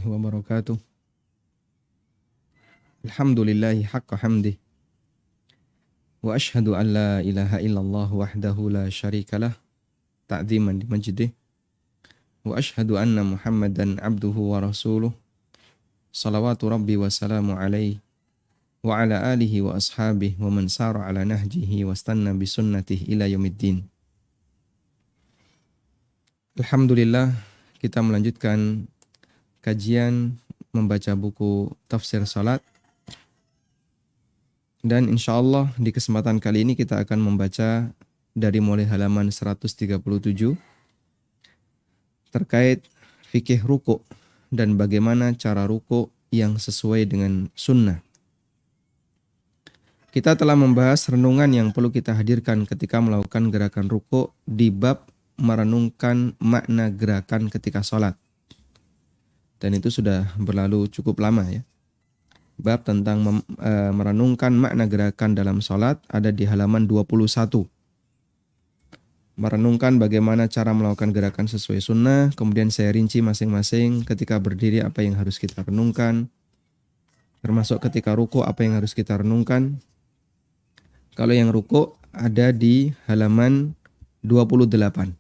wabarakatuh. Alhamdulillahi haqqa hamdih. Wa ashhadu an la ilaha illallah wahdahu la syarikalah ta'ziman li majdih. Wa ashhadu anna Muhammadan abduhu wa rasuluh. Salawatu rabbi wa salamu alaihi wa ala alihi wa ashabihi wa man sara ala nahjihi wa stanna bi sunnatihi ila yaumiddin. Alhamdulillah, kita melanjutkan kajian membaca buku tafsir salat. Dan insya Allah di kesempatan kali ini kita akan membaca dari mulai halaman 137 terkait fikih ruku' dan bagaimana cara ruku' yang sesuai dengan sunnah. Kita telah membahas renungan yang perlu kita hadirkan ketika melakukan gerakan ruku' di bab merenungkan makna gerakan ketika sholat. Dan itu sudah berlalu cukup lama ya. Bab tentang merenungkan makna gerakan dalam sholat ada di halaman 21. Merenungkan bagaimana cara melakukan gerakan sesuai sunnah. Kemudian saya rinci masing-masing ketika berdiri apa yang harus kita renungkan. Termasuk ketika ruku apa yang harus kita renungkan. Kalau yang ruku ada di halaman 28.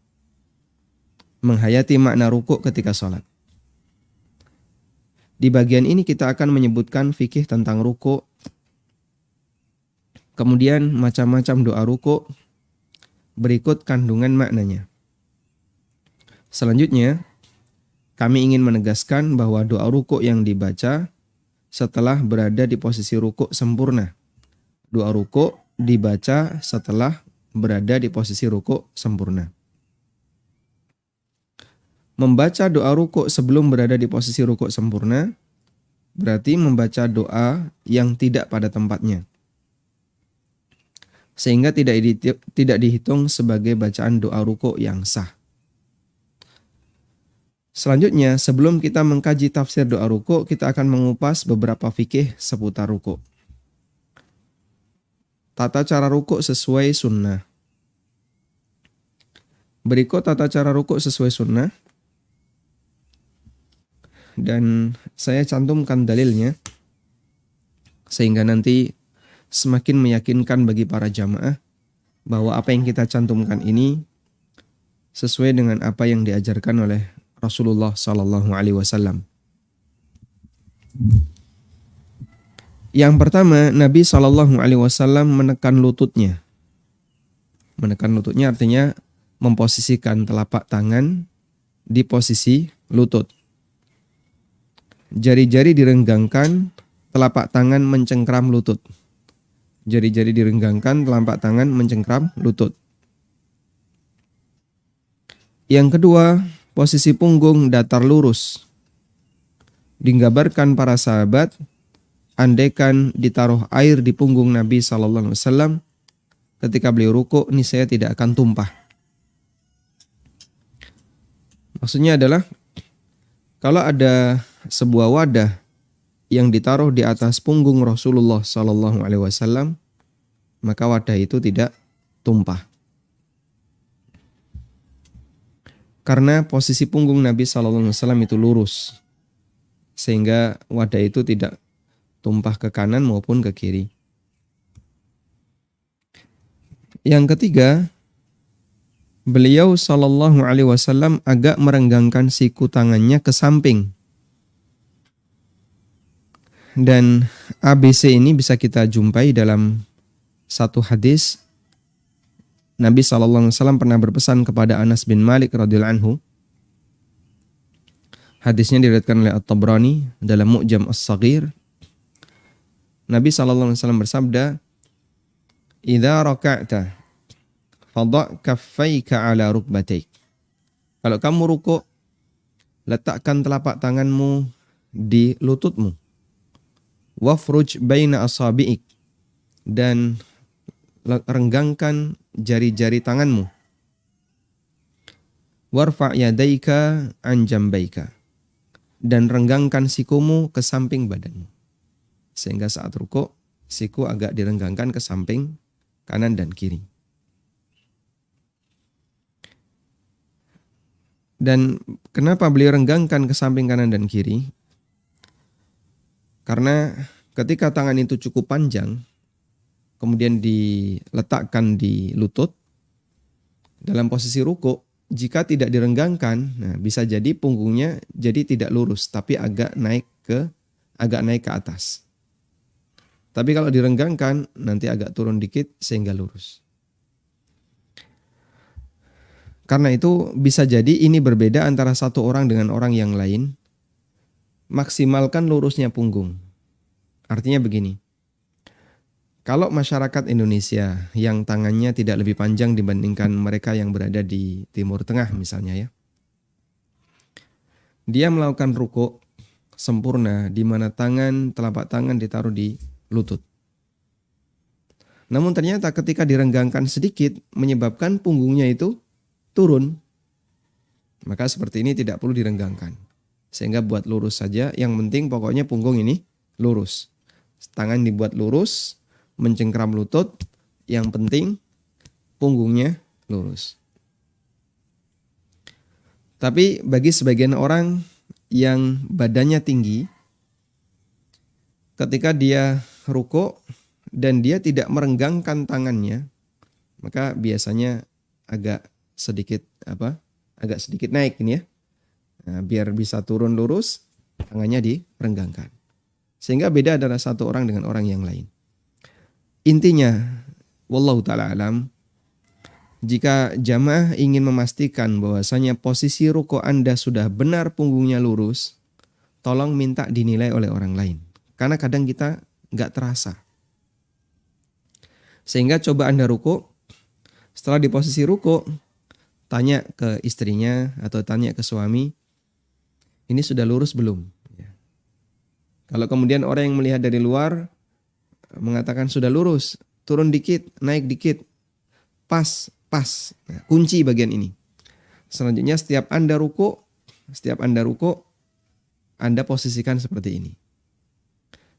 Menghayati makna ruku ketika sholat. Di bagian ini kita akan menyebutkan fikih tentang ruku', kemudian macam-macam doa ruku', berikut kandungan maknanya. Selanjutnya, kami ingin menegaskan bahwa doa ruku' yang dibaca setelah berada di posisi ruku' sempurna. Doa ruku' dibaca setelah berada di posisi ruku' sempurna. Membaca doa ruku' sebelum berada di posisi ruku' sempurna berarti membaca doa yang tidak pada tempatnya. Sehingga tidak dihitung sebagai bacaan doa ruku' yang sah. Selanjutnya, sebelum kita mengkaji tafsir doa ruku', kita akan mengupas beberapa fikih seputar ruku'. Tata cara ruku' sesuai sunnah. Berikut tata cara ruku' sesuai sunnah. Dan saya cantumkan dalilnya sehingga nanti semakin meyakinkan bagi para jamaah bahwa apa yang kita cantumkan ini sesuai dengan apa yang diajarkan oleh Rasulullah SAW. Yang pertama, Nabi SAW menekan lututnya. Menekan lututnya artinya memposisikan telapak tangan di posisi lutut. Jari-jari direnggangkan, telapak tangan mencengkram lutut. Jari-jari direnggangkan, telapak tangan mencengkram lutut. Yang kedua, posisi punggung datar lurus. Digambarkan para sahabat, andaikan ditaruh air di punggung Nabi SAW, ketika beliau ruku', niscaya tidak akan tumpah. Maksudnya adalah, kalau ada sebuah wadah yang ditaruh di atas punggung Rasulullah SAW, maka wadah itu tidak tumpah. Karena posisi punggung Nabi SAW itu lurus, sehingga wadah itu tidak tumpah ke kanan maupun ke kiri. Yang ketiga, beliau SAW agak merenggangkan siku tangannya ke samping. Dan ABC ini bisa kita jumpai dalam satu hadis. Nabi SAW pernah berpesan kepada Anas bin Malik radhiyallahu anhu. Hadisnya diriwayatkan oleh At-Tabrani dalam Mu'jam As-Saghir. Nabi SAW bersabda, "Idza raka'ta fadha' kaffaika 'ala rukbataik." Kalau kamu ruku', letakkan telapak tanganmu di lututmu. Wafruj baina asabi'ik, dan renggangkan jari-jari tanganmu. Warfa' yadaika an jambaika, dan renggangkan sikumu ke samping badanmu. Sehingga saat ruku' siku agak direnggangkan ke samping kanan dan kiri. Dan kenapa beliau renggangkan ke samping kanan dan kiri? Karena ketika tangan itu cukup panjang, kemudian diletakkan di lutut dalam posisi ruku, jika tidak direnggangkan, nah bisa jadi punggungnya jadi tidak lurus, tapi agak naik ke atas. Tapi kalau direnggangkan, nanti agak turun dikit sehingga lurus. Karena itu bisa jadi ini berbeda antara satu orang dengan orang yang lain. Maksimalkan lurusnya punggung. Artinya begini. Kalau masyarakat Indonesia yang tangannya tidak lebih panjang dibandingkan mereka yang berada di Timur Tengah misalnya ya. Dia melakukan ruku sempurna di mana telapak tangan ditaruh di lutut. Namun ternyata ketika direnggangkan sedikit menyebabkan punggungnya itu turun. Maka seperti ini tidak perlu direnggangkan. Sehingga buat lurus saja, yang penting pokoknya punggung ini lurus. Tangan dibuat lurus, mencengkram lutut, yang penting punggungnya lurus. Tapi bagi sebagian orang yang badannya tinggi, ketika dia ruku dan dia tidak merenggangkan tangannya, maka biasanya agak sedikit naik ini ya. Nah, biar bisa turun lurus, tangannya direnggangkan. Sehingga beda antara satu orang dengan orang yang lain. Intinya, wallahu ta'ala alam, jika jamaah ingin memastikan bahwasanya posisi ruku Anda sudah benar punggungnya lurus, tolong minta dinilai oleh orang lain. Karena kadang kita nggak terasa. Sehingga coba Anda ruku, setelah di posisi ruku, tanya ke istrinya atau tanya ke suami, ini sudah lurus belum? Kalau kemudian orang yang melihat dari luar mengatakan sudah lurus, turun dikit, naik dikit, pas. Nah, kunci bagian ini. Selanjutnya setiap Anda ruku, Anda posisikan seperti ini.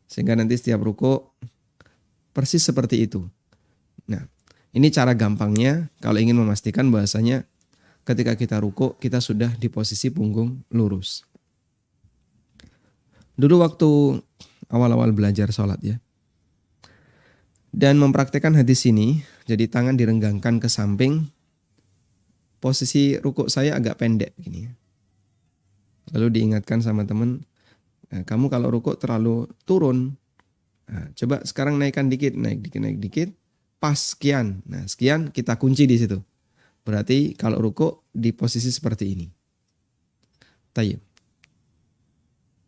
Sehingga nanti setiap ruku persis seperti itu. Nah, ini cara gampangnya kalau ingin memastikan bahasanya ketika kita ruku, kita sudah di posisi punggung lurus. Dulu waktu awal-awal belajar sholat ya, dan mempraktekkan hadis ini, jadi tangan direnggangkan ke samping, posisi rukuk saya agak pendek gini. Lalu diingatkan sama teman, kamu kalau rukuk terlalu turun, nah, coba sekarang naik dikit, pas sekian. Nah sekian kita kunci di situ. Berarti kalau rukuk di posisi seperti ini. Tayyib.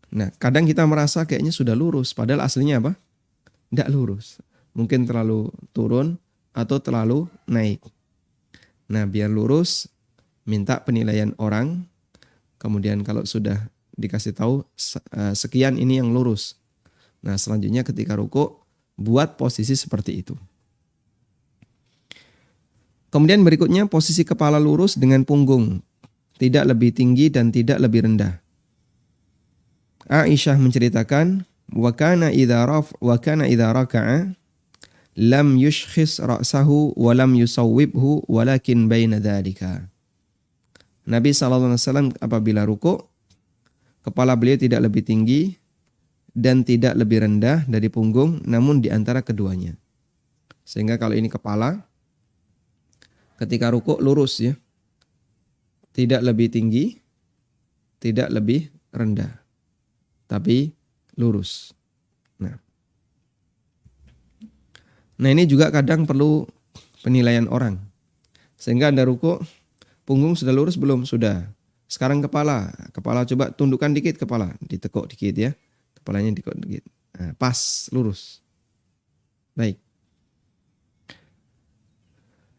Nah kadang kita merasa kayaknya sudah lurus, padahal aslinya apa? Tidak lurus. Mungkin terlalu turun atau terlalu naik. Nah biar lurus, minta penilaian orang. Kemudian kalau sudah dikasih tahu sekian ini yang lurus. Nah selanjutnya ketika ruku, buat posisi seperti itu. Kemudian berikutnya posisi kepala lurus dengan punggung. Tidak lebih tinggi dan tidak lebih rendah. Aisyah menceritakan, wa kana idza raka'a lam yushkhis ra'sahu wa lam yusawwibhu walakin baina dzalika. Nabi SAW apabila ruku, kepala beliau tidak lebih tinggi dan tidak lebih rendah dari punggung, namun di antara keduanya. Sehingga kalau ini kepala, ketika ruku lurus ya. Tidak lebih tinggi, tidak lebih rendah, tapi lurus. Nah ini juga kadang perlu penilaian orang. Sehingga Anda ruku, punggung sudah lurus belum? Sudah. Sekarang kepala coba tundukkan dikit kepala, ditekuk dikit ya. Kepalanya ditekuk dikit. Nah, pas, lurus. Baik.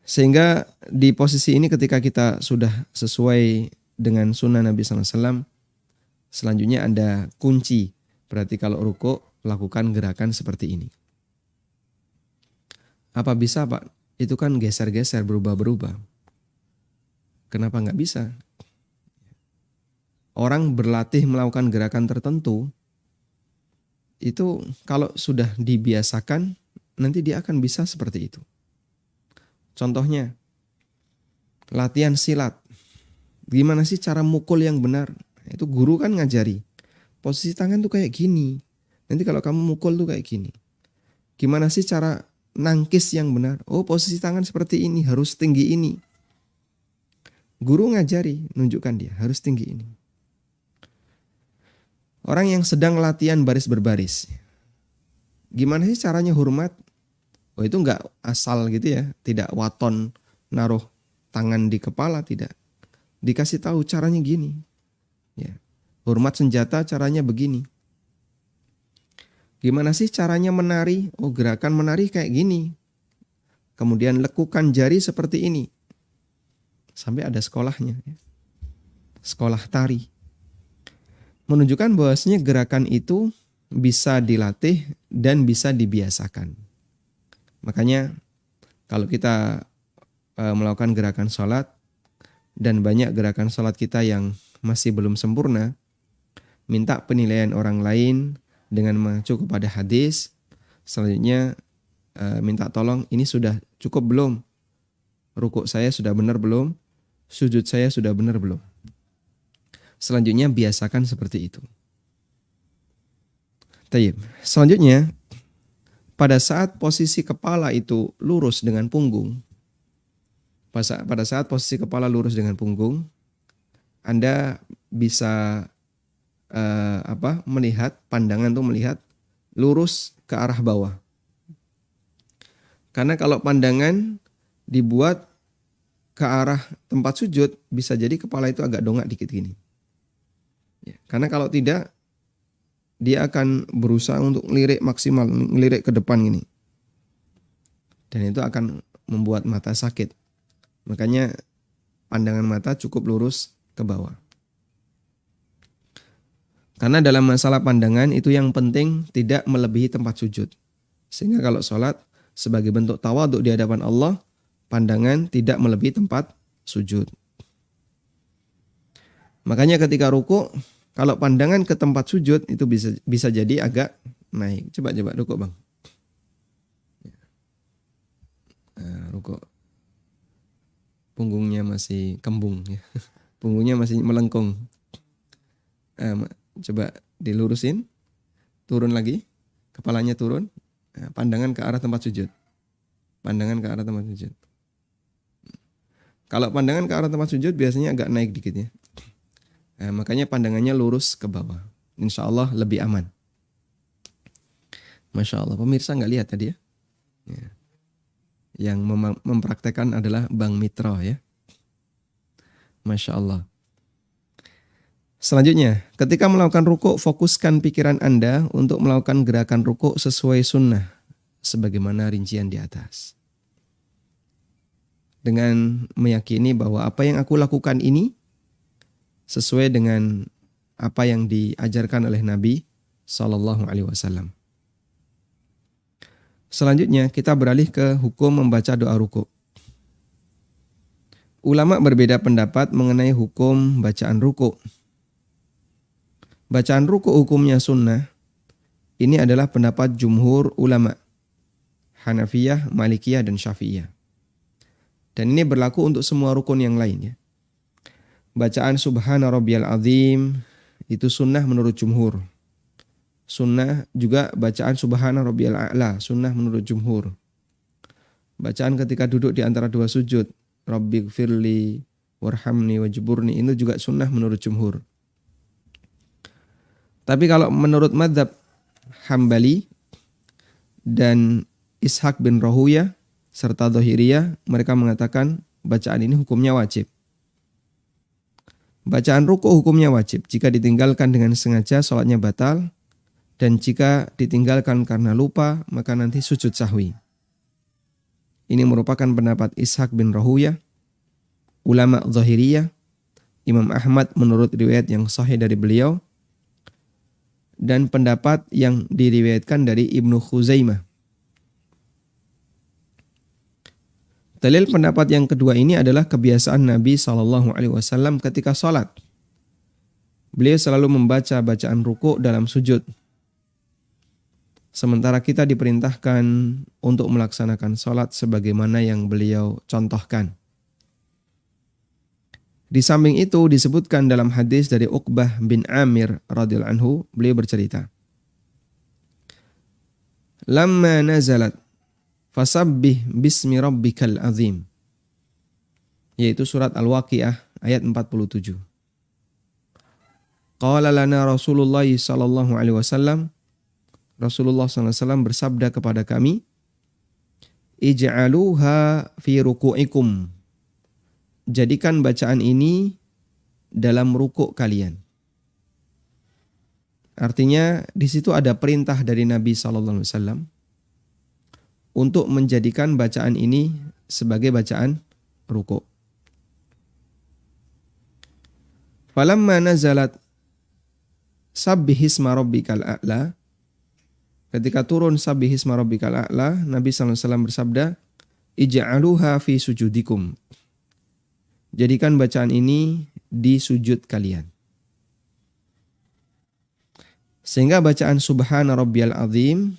Sehingga di posisi ini ketika kita sudah sesuai dengan sunnah Nabi SAW, selanjutnya Anda kunci. Berarti kalau ruku, lakukan gerakan seperti ini. Apa bisa Pak? Itu kan geser-geser, berubah-berubah. Kenapa nggak bisa? Orang berlatih melakukan gerakan tertentu, itu kalau sudah dibiasakan, nanti dia akan bisa seperti itu. Contohnya, latihan silat. Gimana sih cara mukul yang benar? Itu guru kan ngajari. Posisi tangan tuh kayak gini. Nanti kalau kamu mukul tuh kayak gini. Gimana sih cara nangkis yang benar? Oh, posisi tangan seperti ini, harus tinggi ini. Guru ngajari, nunjukkan dia, harus tinggi ini. Orang yang sedang latihan baris berbaris. Gimana sih caranya hormat? Oh, itu enggak asal gitu ya, tidak waton naruh tangan di kepala, tidak. Dikasih tahu caranya gini. Ya. Hormat senjata caranya begini. Gimana sih caranya menari? Oh, gerakan menari kayak gini. Kemudian lekukan jari seperti ini. Sampai ada sekolahnya. Sekolah tari. Menunjukkan bahwasanya gerakan itu bisa dilatih dan bisa dibiasakan. Makanya kalau kita melakukan gerakan sholat dan banyak gerakan sholat kita yang masih belum sempurna, minta penilaian orang lain dengan mengacu kepada hadis. Selanjutnya minta tolong, ini sudah cukup belum? Rukuk saya sudah benar belum? Sujud saya sudah benar belum? Selanjutnya biasakan seperti itu. Taib. Selanjutnya, pada saat posisi kepala itu lurus dengan punggung, pada saat posisi kepala lurus dengan punggung, Anda bisa melihat, pandangan tuh melihat lurus ke arah bawah. Karena kalau pandangan dibuat ke arah tempat sujud, bisa jadi kepala itu agak dongak dikit gini. Ya, karena kalau tidak, dia akan berusaha untuk ngelirik maksimal, ngelirik ke depan gini. Dan itu akan membuat mata sakit. Makanya pandangan mata cukup lurus ke bawah. Karena dalam masalah pandangan itu yang penting tidak melebihi tempat sujud. Sehingga kalau sholat sebagai bentuk tawadhu di hadapan Allah, pandangan tidak melebihi tempat sujud. Makanya ketika ruku, kalau pandangan ke tempat sujud itu bisa jadi agak naik. Coba ruku bang. Ruku. Punggungnya masih kembung. Punggungnya masih melengkung. Coba dilurusin, turun lagi, kepalanya turun, pandangan ke arah tempat sujud. Pandangan ke arah tempat sujud. Kalau pandangan ke arah tempat sujud biasanya agak naik dikit ya. Makanya pandangannya lurus ke bawah. Insya Allah lebih aman. Masya Allah, pemirsa nggak lihat tadi ya? Yang mempraktekkan adalah Bang Mitra ya. Masya Allah. Selanjutnya, ketika melakukan rukuk, fokuskan pikiran Anda untuk melakukan gerakan rukuk sesuai sunnah, sebagaimana rincian di atas. Dengan meyakini bahwa apa yang aku lakukan ini sesuai dengan apa yang diajarkan oleh Nabi SAW. Selanjutnya, kita beralih ke hukum membaca doa rukuk. Ulama berbeda pendapat mengenai hukum bacaan rukuk. Bacaan rukuk hukumnya sunnah. Ini adalah pendapat jumhur ulama. Hanafiyah, Malikiyah, dan Syafi'iyah. Dan ini berlaku untuk semua rukun yang lain ya. Bacaan Subhana Rabbiyal Azim itu sunnah menurut jumhur. Sunnah juga bacaan Subhana Rabbiyal A'la, sunnah menurut jumhur. Bacaan ketika duduk di antara dua sujud, Rabbighfirli warhamni wajburni, itu juga sunnah menurut jumhur. Tapi kalau menurut mazhab Hambali dan Ishaq bin Rahuyah serta Dhahiriyah, mereka mengatakan bacaan ini hukumnya wajib. Bacaan rukuk hukumnya wajib. Jika ditinggalkan dengan sengaja, sholatnya batal. Dan jika ditinggalkan karena lupa, maka nanti sujud sahwi. Ini merupakan pendapat Ishaq bin Rahuyah, ulama Dhahiriyah, Imam Ahmad menurut riwayat yang sahih dari beliau, dan pendapat yang diriwayatkan dari Ibnu Khuzaimah. Dalil pendapat yang kedua ini adalah kebiasaan Nabi SAW ketika sholat. Beliau selalu membaca bacaan rukuk dalam sujud. Sementara kita diperintahkan untuk melaksanakan sholat sebagaimana yang beliau contohkan. Di samping itu disebutkan dalam hadis dari Uqbah bin Amir radhiyallahu anhu, beliau bercerita, lamma nazalat fasabbih bismi rabbikal azim, yaitu surat Al-Waqiah ayat 47. Qala lana Rasulullah sallallahu alaihi wasallam, Rasulullah sallallahu alaihi wasallam bersabda kepada kami, ij'aluha fi ruku'ikum, jadikan bacaan ini dalam rukuk kalian. Artinya di situ ada perintah dari Nabi sallallahu alaihi wasallam untuk menjadikan bacaan ini sebagai bacaan rukuk. Falamma nazalat sabbihisma rabbikal a'la, ketika turun sabbihisma rabbikal a'la, Nabi sallallahu alaihi wasallam bersabda, ij'aluha fi sujudikum, jadikan bacaan ini di sujud kalian. Sehingga bacaan subhana rabbiyal azim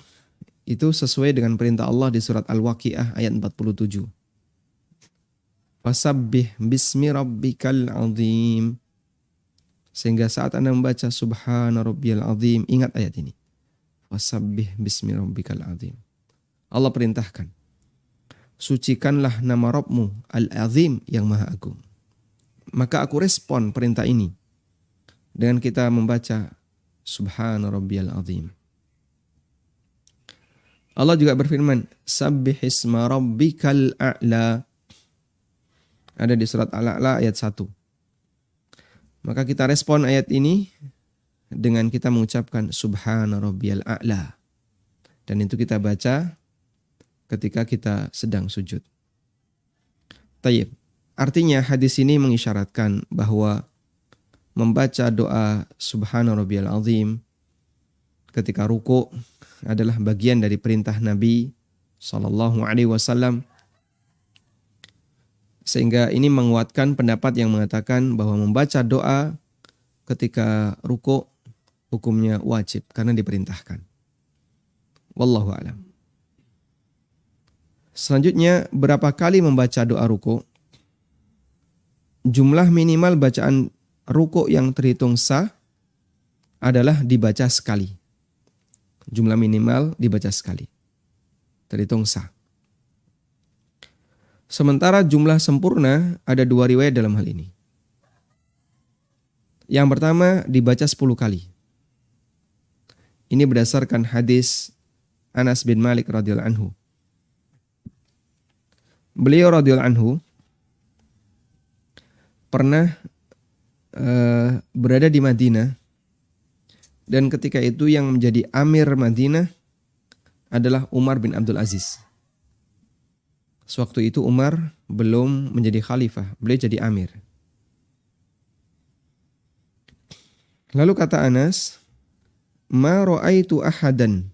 itu sesuai dengan perintah Allah di surat Al-Waqiah ayat 47. Fasabbih bismi rabbikal azim. Sehingga saat Anda membaca subhana rabbiyal azim, ingat ayat ini. Fasabbih bismi rabbikal azim. Allah perintahkan, sucikanlah nama Rabbmu al-azim yang maha agung. Maka aku respon perintah ini dengan kita membaca subhana rabbiyal azim. Allah juga berfirman, sabbihisma rabbikal a'la. Ada di surat Al-A'la ayat 1. Maka kita respon ayat ini dengan kita mengucapkan subhana rabbiyal a'la. Dan itu kita baca ketika kita sedang sujud. Tayyib. Artinya hadis ini mengisyaratkan bahwa membaca doa subhana rabbiyal azim ketika ruku adalah bagian dari perintah Nabi sallallahu alaihi wasallam, sehingga ini menguatkan pendapat yang mengatakan bahwa membaca doa ketika ruku hukumnya wajib karena diperintahkan. Wallahu a'lam. Selanjutnya, berapa kali membaca doa ruku? Jumlah minimal bacaan ruku yang terhitung sah adalah dibaca sekali. Jumlah minimal dibaca sekali. Terhitung sah. Sementara jumlah sempurna ada 2 riwayat dalam hal ini. Yang pertama dibaca 10 kali. Ini berdasarkan hadis Anas bin Malik radhiyallahu anhu. Beliau radhiyallahu anhu pernah berada di Madinah, dan ketika itu yang menjadi amir Madinah adalah Umar bin Abdul Aziz. Sewaktu itu Umar belum menjadi khalifah, beliau jadi amir. Lalu kata Anas, ma ra'aitu ahadan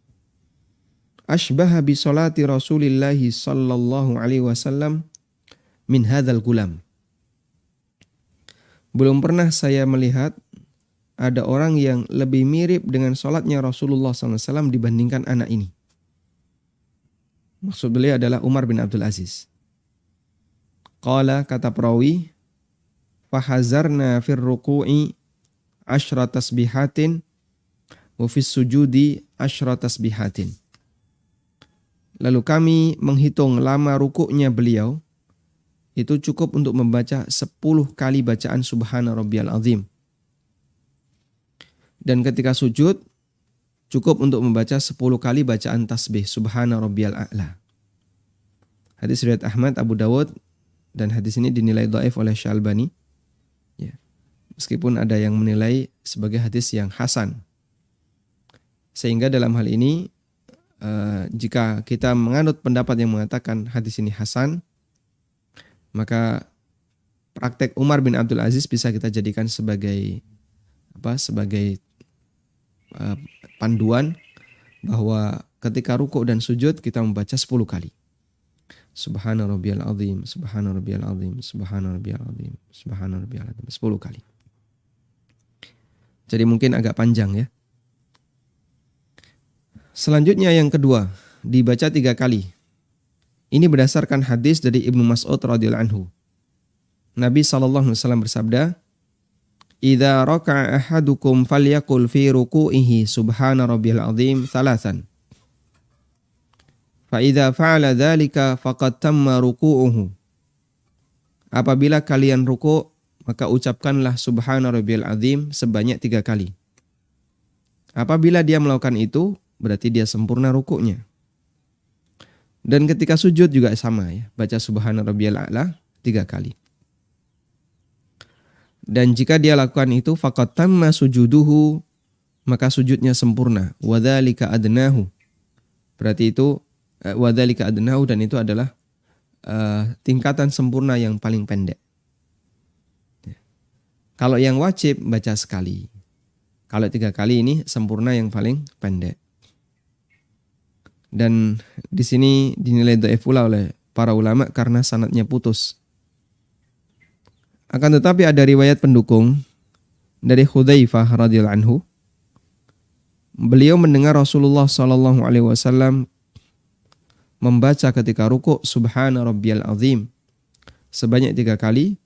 ashbaha bi salati Rasulillah sallallahu alaihi wasallam min hadzal gulam. Belum pernah saya melihat ada orang yang lebih mirip dengan salatnya Rasulullah SAW dibandingkan anak ini. Maksud beliau adalah Umar bin Abdul Aziz. Qala, kata perawi, fahazarna fir ruku'i 10 tasbihatin wa fis sujudi 10 tasbihatin. Lalu kami menghitung lama rukuknya beliau, itu cukup untuk membaca 10 kali bacaan subhana rabbiyal azim. Dan ketika sujud, cukup untuk membaca 10 kali bacaan tasbih subhana rabbiyal a'la. Hadis riwayat Ahmad, Abu Dawud, dan hadis ini dinilai dhaif oleh Syalbani. Ya. Meskipun ada yang menilai sebagai hadis yang hasan. Sehingga dalam hal ini, jika kita menganut pendapat yang mengatakan hadis ini hasan, maka praktek Umar bin Abdul Aziz bisa kita jadikan sebagai panduan bahwa ketika rukuk dan sujud kita membaca 10 kali. Subhana rabbiyal azim, subhana rabbiyal azim, subhana rabbiyal azim, subhana rabbiyal azim, 10 kali. Jadi mungkin agak panjang ya. Selanjutnya yang kedua, dibaca 3 kali. Ini berdasarkan hadis dari Ibnu Mas'ud radhiyallahu anhu. Nabi sallallahu alaihi wasallam bersabda, "Idza raka'a ahadukum falyaqul fi ruku'ihi subhana rabbiyal azim 3." Fa idza fa'ala dzalika faqad tamma ruku'uhu. Apabila kalian ruku', maka ucapkanlah subhana rabbiyal azim sebanyak 3 kali. Apabila dia melakukan itu, berarti dia sempurna rukuknya. Dan ketika sujud juga sama ya, baca subhana rabbiyal a'la 3 kali. Dan jika dia lakukan itu faqad tamma sujuduhu, maka sujudnya sempurna. Wa dzalika adnahu. Berarti itu wa dzalika adnahu, dan itu adalah tingkatan sempurna yang paling pendek. Kalau yang wajib baca sekali. Kalau 3 kali ini sempurna yang paling pendek. Dan di sini dinilai dhaif pula oleh para ulama karena sanadnya putus. Akan tetapi ada riwayat pendukung dari Hudzaifah radhiyallahu anhu. Beliau mendengar Rasulullah sallallahu alaihi wasallam membaca ketika rukuk subhana rabbiyal azim sebanyak 3 kali,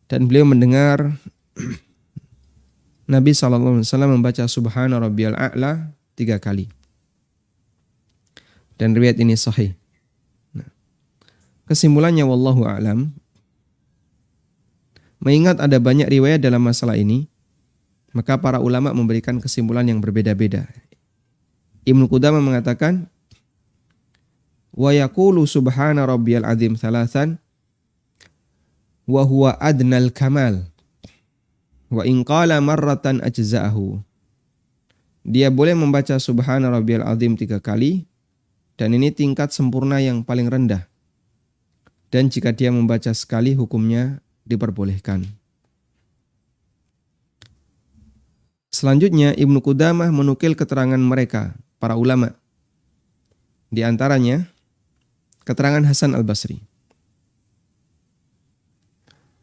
dan beliau mendengar Nabi sallallahu alaihi wasallam membaca subhana rabbiyal a'la 3 kali. Dan riwayat ini sahih. Nah, kesimpulannya wallahu a'lam, mengingat ada banyak riwayat dalam masalah ini, maka para ulama memberikan kesimpulan yang berbeda-beda. Ibnu Qudamah mengatakan wa yaqulu subhana rabbiyal azim thalathan wa huwa adnal kamal wa in qala marratan ajza'ahu. Dia boleh membaca subhana rabbiyal azim 3 kali, dan ini tingkat sempurna yang paling rendah. Dan jika dia membaca sekali, hukumnya diperbolehkan. Selanjutnya Ibnu Qudamah menukil keterangan mereka, para ulama. Di antaranya keterangan Hasan al-Basri.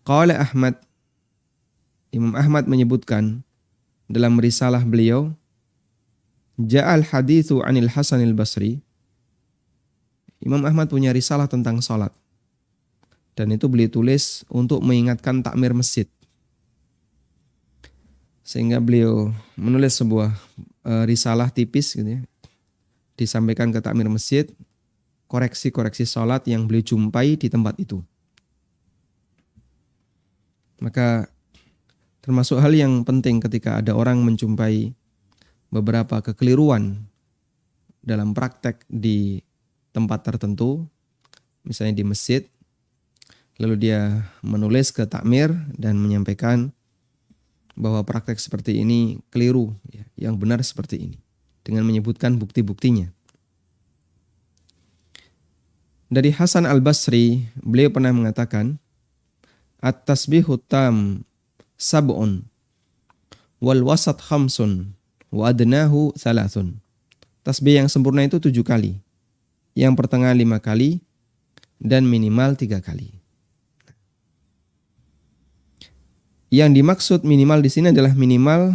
Qala Ahmad, Imam Ahmad menyebutkan dalam risalah beliau, Ja'al hadithu anil Hasan al-Basri. Imam Ahmad punya risalah tentang salat. Dan itu beliau tulis untuk mengingatkan takmir masjid. Sehingga beliau menulis sebuah risalah tipis gitu ya, disampaikan ke takmir masjid, koreksi-koreksi salat yang beliau jumpai di tempat itu. Maka termasuk hal yang penting ketika ada orang menjumpai beberapa kekeliruan dalam praktek di tempat tertentu, misalnya di masjid, lalu dia menulis ke takmir dan menyampaikan bahwa praktek seperti ini keliru, ya, yang benar seperti ini, dengan menyebutkan bukti-buktinya. Dari Hasan al-Basri, beliau pernah mengatakan, at-tasbihu tam sab'un wal wasat khamsun wa adnahu thalathun. Tasbih yang sempurna itu 7 kali, yang pertengahan 5 kali, dan minimal 3 kali. Yang dimaksud minimal di sini adalah minimal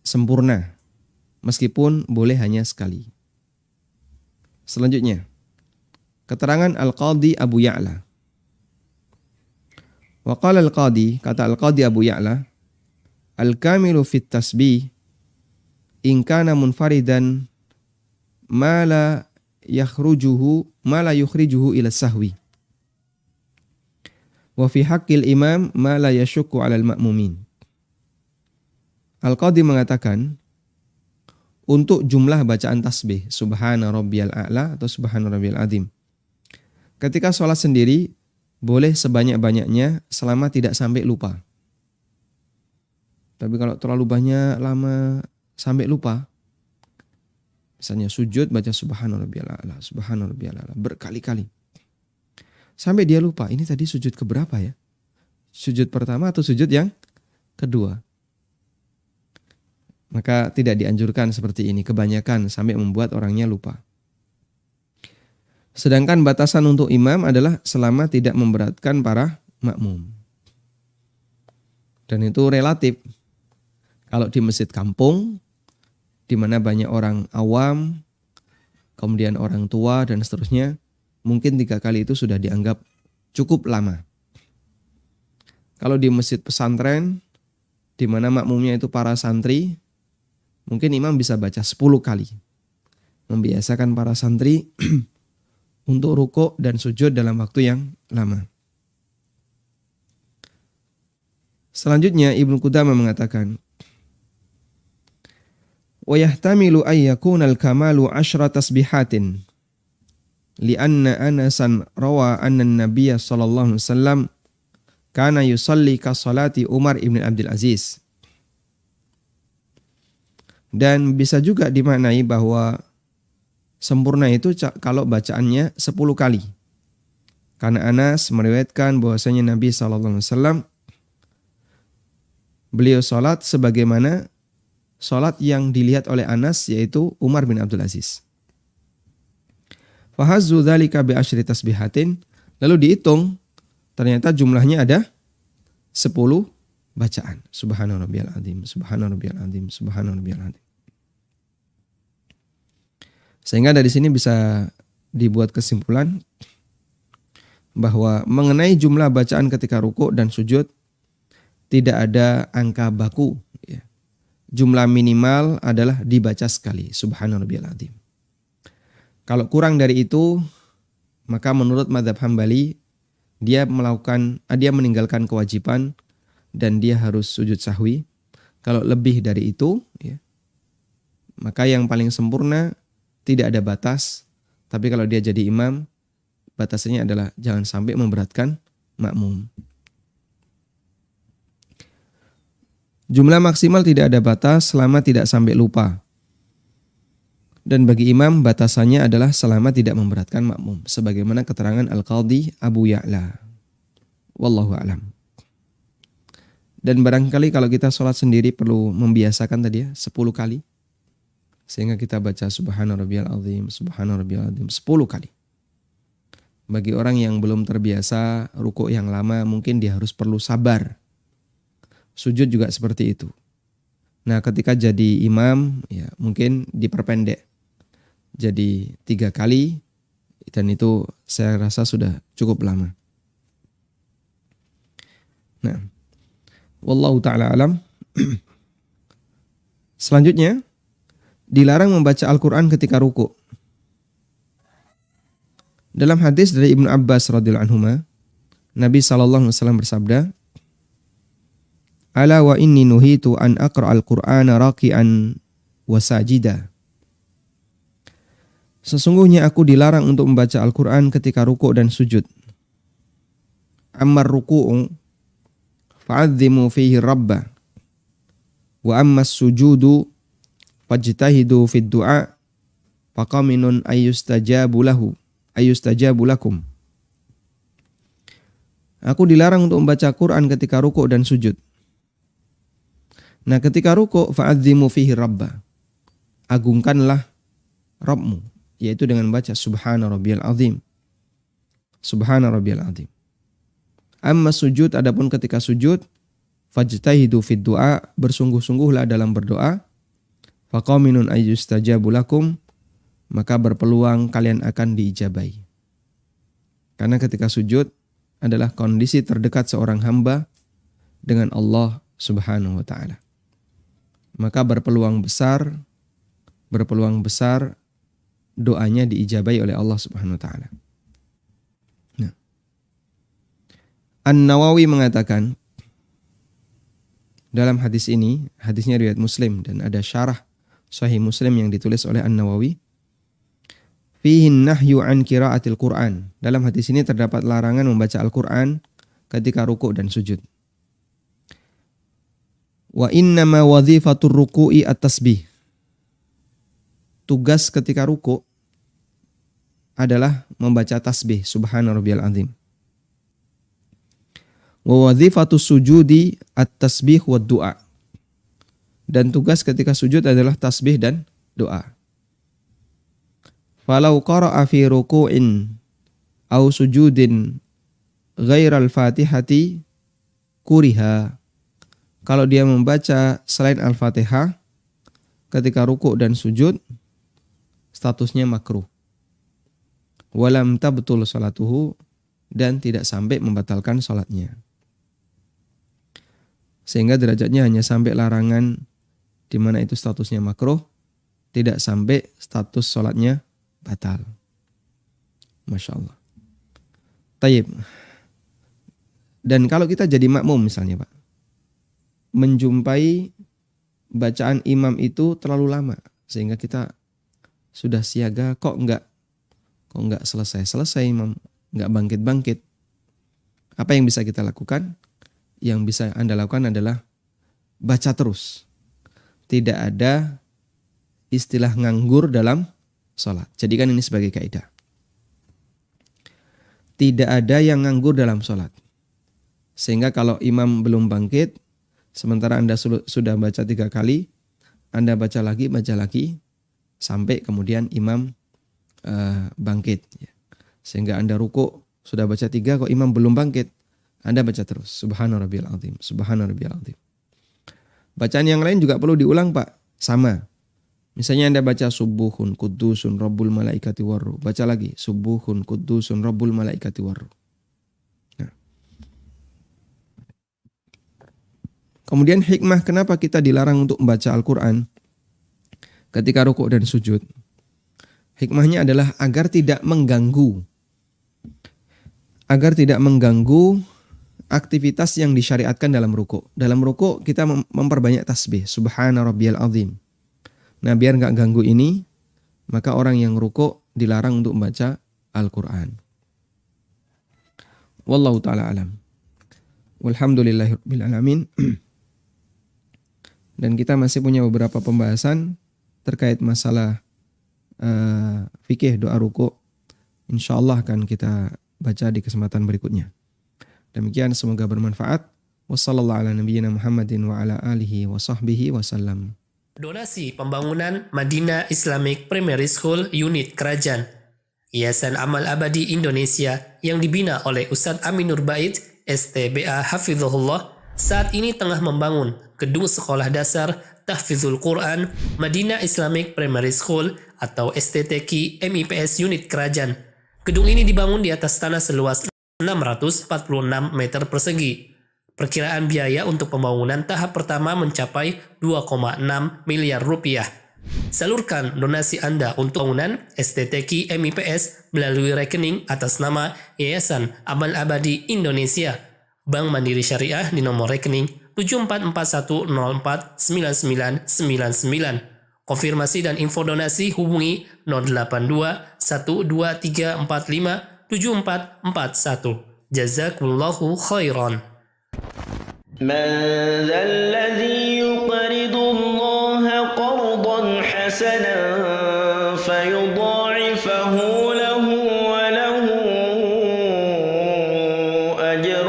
sempurna, meskipun boleh hanya sekali. Selanjutnya, keterangan Al-Qadhi Abu Ya'la. Wa qala Al-Qadhi, kata Al-Qadhi Abu Ya'la, al-kamilu fit tasbih in kana munfaridan ma la yukhrijuhu ila sahwi. Wa fi haqqil imam ma la yashukku 'alal ma'mumin. Al-Qadhi mengatakan, untuk jumlah bacaan tasbih subhana rabbiyal a'la atau subhana rabbiyal azim, ketika sholat sendiri boleh sebanyak-banyaknya selama tidak sampai lupa. Tapi kalau terlalu banyak, lama sampai lupa, misalnya sujud baca subhana rabbiyal a'la berkali-kali, sampai dia lupa, ini tadi sujud keberapa ya? Sujud pertama atau sujud yang kedua? Maka tidak dianjurkan seperti ini, kebanyakan sampai membuat orangnya lupa. Sedangkan batasan untuk imam adalah selama tidak memberatkan para makmum. Dan itu relatif. Kalau di masjid kampung, di mana banyak orang awam, kemudian orang tua dan seterusnya, mungkin 3 kali itu sudah dianggap cukup lama. Kalau di masjid pesantren, di mana makmumnya itu para santri, mungkin imam bisa baca 10 kali. membiasakan para santri untuk rukuk dan sujud dalam waktu yang lama. Selanjutnya Ibnu Qudamah mengatakan, wa yahtamilu ay yakuna al-kamalu 10 tasbihatin li'anna Anasan rawa anna an-nabiy sallallahu alaihi wasallam kana yusalli ka salati Umar ibn Abdul Aziz. Dan bisa juga dimaknai bahwa sempurna itu kalau bacaannya 10 kali. Karena Anas meriwayatkan bahwasanya Nabi SAW beliau salat sebagaimana salat yang dilihat oleh Anas, yaitu Umar bin Abdul Aziz. Fahazzu dzalika bi asyri tasbihatin, lalu dihitung ternyata jumlahnya ada 10 bacaan. Subhana rabbiyal azim, subhana rabbiyal azim, subhana rabbiyal azim. Sehingga dari sini bisa dibuat kesimpulan bahwa mengenai jumlah bacaan ketika rukuk dan sujud tidak ada angka baku. Ya. Jumlah minimal adalah dibaca sekali. Subhana rabbiyal azim. Kalau kurang dari itu, maka menurut mazhab Hambali dia meninggalkan kewajiban dan dia harus sujud sahwi. Kalau lebih dari itu, ya, maka yang paling sempurna tidak ada batas, tapi kalau dia jadi imam, batasannya adalah jangan sampai memberatkan makmum. Jumlah maksimal tidak ada batas selama tidak sampai lupa. Dan bagi imam batasannya adalah selama tidak memberatkan makmum, sebagaimana keterangan Al-Qadhi Abu Ya'la. Wallahu a'lam. Dan barangkali kalau kita sholat sendiri perlu membiasakan tadi ya 10 kali. Sehingga kita baca subhana rabbiyal azim, subhana rabbiyal azim 10 kali. Bagi orang yang belum terbiasa rukuk yang lama, mungkin dia harus perlu sabar. Sujud juga seperti itu. Nah, ketika jadi imam, ya mungkin diperpendek. Jadi 3 kali, dan itu saya rasa sudah cukup lama. Nah, wallahu ta'ala alam. Selanjutnya, dilarang membaca Al-Quran ketika rukuk. Dalam hadis dari Ibnu Abbas radhiyallahu anhuma, Nabi SAW bersabda, "Ala wa inni nuhitu an aqra al-Qur'ana raki'an wa sajida." Sesungguhnya aku dilarang untuk membaca Al-Quran ketika rukuk dan sujud. Ammar ruku'u fa'adzimu fihi rabba, wa ammas sujudu fajtahidu fid du'a faqaminun ayyustajabu lakum. Aku dilarang untuk membaca Quran ketika rukuk dan sujud. Nah, ketika rukuk fa'adzimu fihi rabba, agungkanlah Rabbmu, yaitu dengan baca subhana rabbiyal azim, subhana rabbiyal azim. Amma sujud, adapun ketika sujud, fajtahidu fid du'a, bersungguh-sungguhlah dalam berdoa. Faqaminun ayyustajabu lakum, maka berpeluang kalian akan diijabahi. Karena ketika sujud adalah kondisi terdekat seorang hamba dengan Allah Subhanahu wa taala. Maka berpeluang besar doanya diijabahi oleh Allah Subhanahu wa taala. Nah. An-Nawawi mengatakan dalam hadis ini, hadisnya riwayat Muslim dan ada syarah Sahih Muslim yang ditulis oleh An-Nawawi, fihi nahyu an qiraatil Qur'an. Dalam hadis ini terdapat larangan membaca Al-Qur'an ketika rukuk dan sujud. Wa innama wadhifatur ruku'i at-tasbih. Tugas ketika rukuk adalah membaca tasbih subhana rabbiyal azim. Wa wadhifatus sujudi at-tasbih wad du'a. Dan tugas ketika sujud adalah tasbih dan doa. Falau qara'a fi ruku'in aw sujudin ghairal fatihati kuriha. Kalau dia membaca selain Al-Fatihah ketika rukuk dan sujud, statusnya makruh. Walam tabtul salatuhu, dan tidak sampai membatalkan salatnya. Sehingga derajatnya hanya sampai larangan di mana itu statusnya makruh, tidak sampai status sholatnya batal. Masya Allah. Taib. Dan kalau kita jadi makmum misalnya Pak, menjumpai bacaan imam itu terlalu lama sehingga kita sudah siaga kok enggak selesai imam, enggak bangkit. Apa yang bisa kita lakukan? Yang bisa Anda lakukan adalah baca terus. Tidak ada istilah nganggur dalam sholat. Jadikan ini sebagai kaidah. Tidak ada yang nganggur dalam sholat. Sehingga kalau imam belum bangkit, sementara Anda sudah baca 3 kali, Anda baca lagi, sampai kemudian imam bangkit. Sehingga Anda ruku, sudah baca 3, kok imam belum bangkit, Anda baca terus. Subhana rabbiyal azim, subhana rabbiyal azim. Bacaan yang lain juga perlu diulang Pak, sama. Misalnya Anda baca subuhun kudusun rabbul malaikati warruh, baca lagi subuhun kudusun rabbul malaikati warruh. Kemudian hikmah kenapa kita dilarang untuk membaca Al-Quran ketika rukuk dan sujud. Hikmahnya adalah agar tidak mengganggu. Agar tidak mengganggu aktivitas yang disyariatkan dalam rukuk. Dalam rukuk kita memperbanyak tasbih. Subhana rabbiyal azim. Nah biar gak ganggu ini, maka orang yang rukuk dilarang untuk membaca Al-Quran. Wallahu ta'ala alam. Walhamdulillahirabbil alamin. Dan kita masih punya beberapa pembahasan terkait masalah fikih doa ruku'. InsyaAllah akan kita baca di kesempatan berikutnya. Demikian semoga bermanfaat. Wassallallahu ala nabiyyina Muhammadin wa ala alihi wa sahbihi wasallam. Donasi pembangunan Madinah Islamic Primary School Unit Kerajaan Yayasan Amal Abadi Indonesia yang dibina oleh Ustadz Aminur Bait STBA Hafizahullah saat ini tengah membangun gedung sekolah dasar Tahfizul Quran Madinah Islamic Primary School atau STTQ MIPS Unit Kerajaan. Gedung ini dibangun di atas tanah seluas 646 meter persegi. Perkiraan biaya untuk pembangunan tahap pertama mencapai 2,6 miliar rupiah. Salurkan donasi Anda untuk bangunan STTQ MIPS melalui rekening atas nama Yayasan Amal Abadi Indonesia, Bank Mandiri Syariah di nomor rekening 7441049999. Konfirmasi dan info donasi hubungi 082 12345 7441. Jazakumullahu khairan. من ذا الذي يقرض الله قرضا حسنا فيضاعفه له وله أجر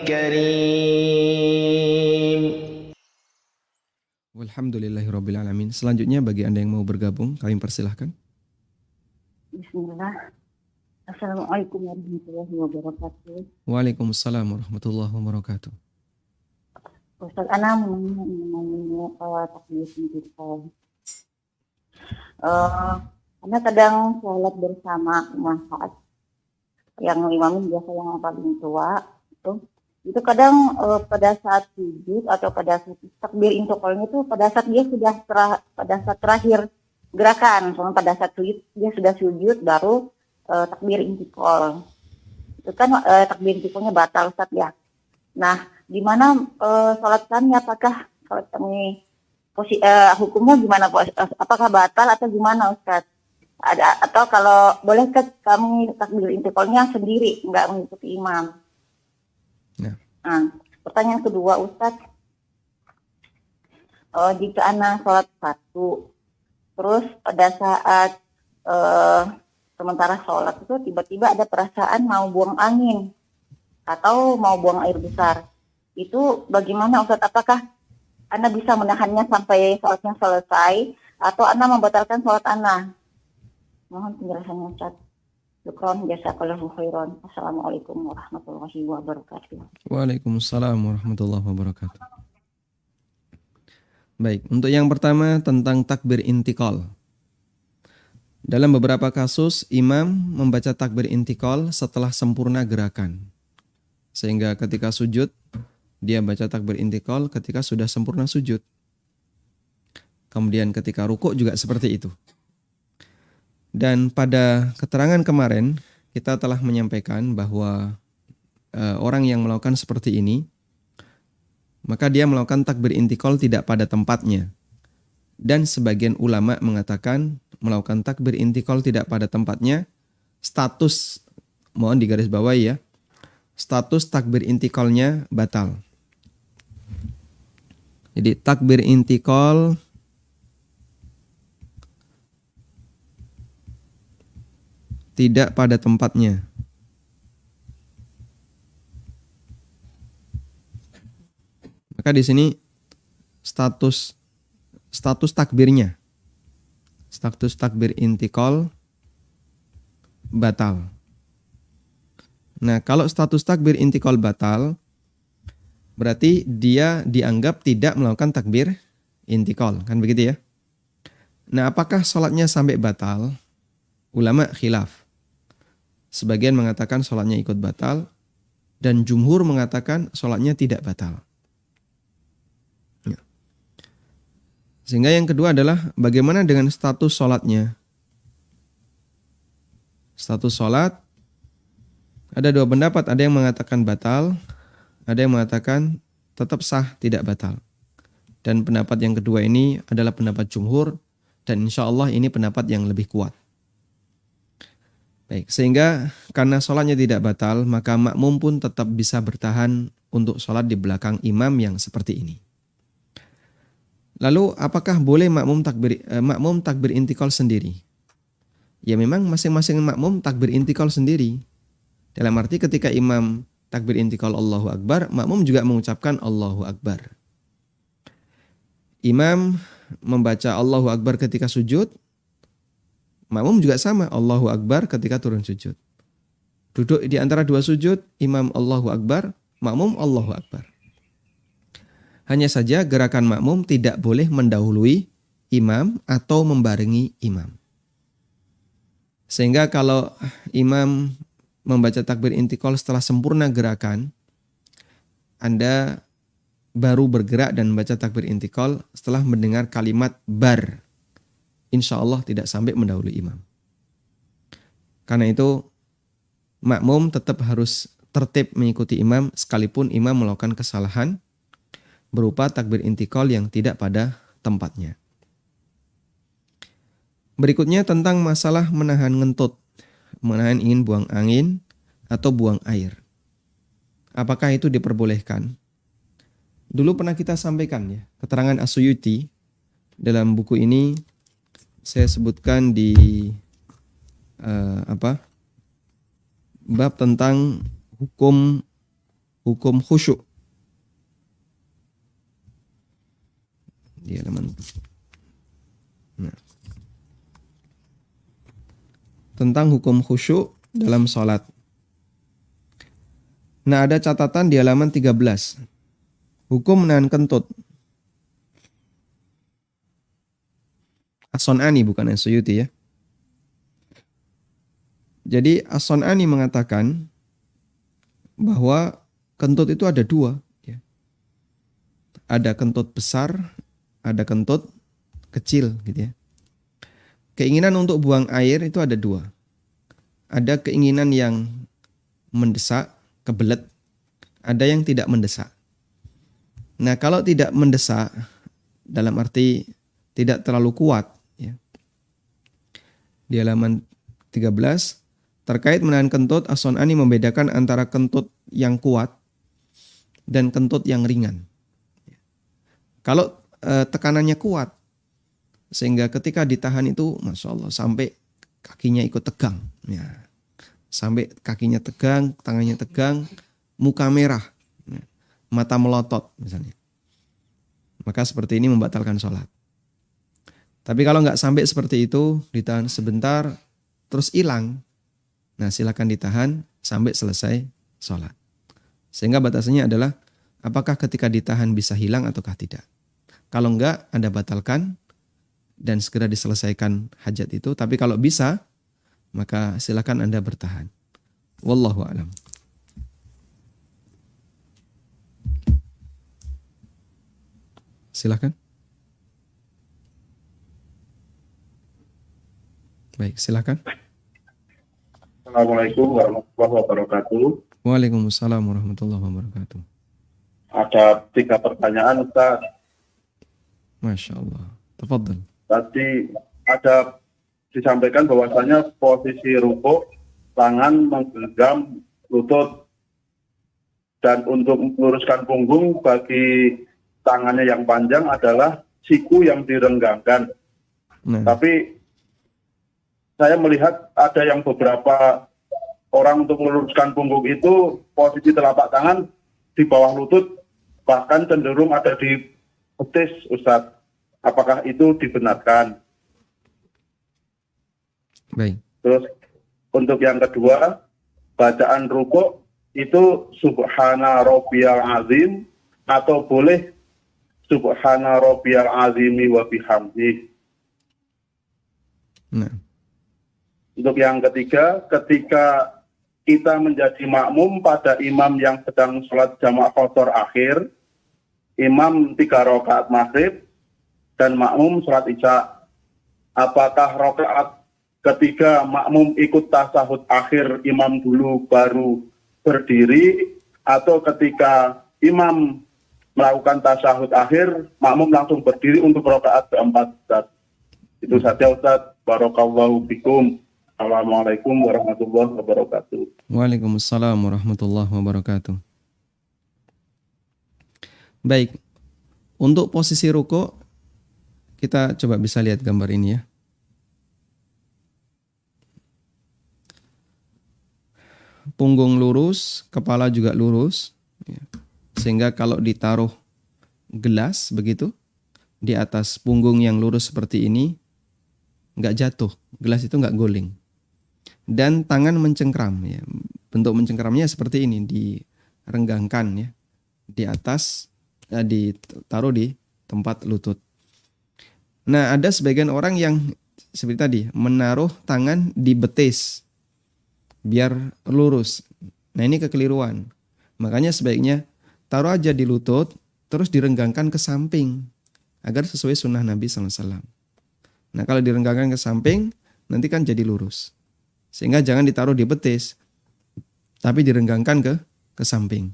كريم. Walhamdulillahirabbil alamin. Selanjutnya bagi Anda yang mau bergabung, kami persilahkan. Bismillah. Assalamualaikum warahmatullahi wabarakatuh. Waalaikumsalam warahmatullahi wabarakatuh. Ustaz Ana mengenai takbir kita. Karena kadang sholat bersama manfaat yang imam biasa yang paling tua itu kadang pada saat sujud atau pada saat takbir intiqalnya itu pada saat dia sudah pada saat terakhir gerakan, soalnya pada saat sujud dia sudah sujud baru takbir intikal. Itu kan takbir intikalnya batal Ustaz ya. Nah, di mana salat kami, apakah salat kami hukumnya gimana Pak? Apakah batal atau gimana Ustaz? Ada atau kalau boleh kami takbir intikalnya sendiri, enggak mengikuti imam. Nah, pertanyaan kedua Ustaz. Jika anak salat satu, terus pada saat sementara sholat itu tiba-tiba ada perasaan mau buang angin atau mau buang air besar. Itu bagaimana Ustaz? Apakah Anda bisa menahannya sampai sholatnya selesai atau Anda membatalkan sholat Anda? Mohon penjelasannya Ustaz. Syukron, jazakallahu khairan. Assalamualaikum warahmatullahi wabarakatuh. Waalaikumsalam warahmatullahi wabarakatuh. Baik, untuk yang pertama tentang takbir intikal. Dalam beberapa kasus, imam membaca takbir intikal setelah sempurna gerakan. Sehingga ketika sujud, dia baca takbir intikal ketika sudah sempurna sujud. Kemudian ketika rukuk juga seperti itu. Dan pada keterangan kemarin kita telah menyampaikan bahwa orang yang melakukan seperti ini, maka dia melakukan takbir intikal tidak pada tempatnya. Dan sebagian ulama mengatakan melakukan takbir intikal tidak pada tempatnya, status, mohon digarisbawahi ya, status takbir intikalnya batal. Jadi takbir intikal tidak pada tempatnya. Maka di sini status takbirnya, status takbir intikal batal. Nah, kalau status takbir intikal batal, berarti dia dianggap tidak melakukan takbir intikal, kan begitu ya? Nah, apakah sholatnya sampai batal? Ulama khilaf. Sebagian mengatakan sholatnya ikut batal, dan jumhur mengatakan sholatnya tidak batal. Ya. Sehingga yang kedua adalah bagaimana dengan status sholatnya? Status sholat, ada dua pendapat, ada yang mengatakan batal, ada yang mengatakan tetap sah, tidak batal. Dan pendapat yang kedua ini adalah pendapat jumhur, dan insya Allah ini pendapat yang lebih kuat. Baik, sehingga karena sholatnya tidak batal, maka makmum pun tetap bisa bertahan untuk sholat di belakang imam yang seperti ini. Lalu apakah boleh makmum takbir intikal sendiri? Ya memang masing-masing makmum takbir intikal sendiri. Dalam arti ketika imam takbir intikal Allahu Akbar, makmum juga mengucapkan Allahu Akbar. Imam membaca Allahu Akbar ketika sujud, makmum juga sama, Allahu Akbar ketika turun sujud. Duduk di antara dua sujud, imam Allahu Akbar, makmum Allahu Akbar. Hanya saja gerakan makmum tidak boleh mendahului imam atau membarengi imam. Sehingga kalau imam membaca takbir intikal setelah sempurna gerakan, Anda baru bergerak dan membaca takbir intikal setelah mendengar kalimat bar, insya Allah tidak sampai mendahului imam. Karena itu makmum tetap harus tertib mengikuti imam sekalipun imam melakukan kesalahan berupa takbir intikal yang tidak pada tempatnya. Berikutnya tentang masalah menahan ngentut, menahan ingin buang angin atau buang air. Apakah itu diperbolehkan? Dulu pernah kita sampaikan ya, keterangan As-Suyuti dalam buku ini. Saya sebutkan di bab tentang hukum khusyuk di halaman tentang hukum khusyuk dalam sholat. Nah, ada catatan di halaman 13. Hukum menahan kentut. As-Sun'ani bukan As-Suyuti ya. Jadi As-Sun'ani mengatakan bahwa kentut itu ada dua. Ya. Ada kentut besar, ada kentut kecil gitu ya. Keinginan untuk buang air itu ada dua. Ada keinginan yang mendesak, kebelet. Ada yang tidak mendesak. Nah, kalau tidak mendesak, dalam arti tidak terlalu kuat, ya. Di halaman 13, terkait menahan kentut, As-Sun'ani membedakan antara kentut yang kuat dan kentut yang ringan. Kalau tekanannya kuat, sehingga ketika ditahan itu, Masya Allah, sampai kakinya ikut tegang. Ya. Sampai kakinya tegang, tangannya tegang, muka merah, ya. Mata melotot misalnya. Maka seperti ini membatalkan sholat. Tapi kalau nggak sampai seperti itu, ditahan sebentar, terus hilang. Nah, silakan ditahan sampai selesai sholat. Sehingga batasannya adalah, apakah ketika ditahan bisa hilang ataukah tidak. Kalau enggak, Anda batalkan dan segera diselesaikan hajat itu. Tapi kalau bisa, maka silakan Anda bertahan. Wallahu a'lam. Silakan. Baik, silakan. Assalamualaikum warahmatullahi wabarakatuh. Waalaikumsalam warahmatullahi wabarakatuh. Ada 3 pertanyaan, Ustaz. Masya Allah. Tafadhal. Tadi ada disampaikan bahwasanya posisi rukuk, tangan menggenggam lutut. Dan untuk meluruskan punggung bagi tangannya yang panjang adalah siku yang direnggangkan. Nah, Tapi saya melihat ada yang beberapa orang untuk meluruskan punggung itu posisi telapak tangan di bawah lutut, bahkan cenderung ada di betis, Ustadz. Apakah itu dibenarkan? baik. Terus untuk yang kedua, bacaan rukuk itu subhana rabbiyal azim atau boleh subhana rabbiyal azimi wa bihamdi. Nah, Untuk yang ketiga, ketika kita menjadi makmum pada imam yang sedang sholat jamaah qashar akhir, imam 3 rakaat maghrib dan makmum sholat isya. Apakah rakaat ketiga makmum ikut tasahud akhir imam dulu baru berdiri, atau ketika imam melakukan tasahud akhir makmum langsung berdiri untuk rakaat keempat, Ustaz? Itu saja, Ustaz. Barakallahu fikum. Assalamualaikum warahmatullahi wabarakatuh. Waalaikumsalam warahmatullahi wabarakatuh. Baik, untuk posisi ruko kita coba bisa lihat gambar ini ya. Punggung lurus, kepala juga lurus, ya. Sehingga kalau ditaruh gelas begitu di atas punggung yang lurus seperti ini, nggak jatuh, gelas itu nggak guling. Dan tangan mencengkram, ya. Bentuk mencengkramnya seperti ini, direnggangkan ya di atas, ditaruh di tempat lutut. Nah, ada sebagian orang yang seperti tadi menaruh tangan di betis biar lurus. Nah, ini kekeliruan. Makanya sebaiknya taruh aja di lutut terus direnggangkan ke samping agar sesuai sunnah Nabi SAW. Nah, kalau direnggangkan ke samping nanti kan jadi lurus. Sehingga jangan ditaruh di betis, tapi direnggangkan ke samping.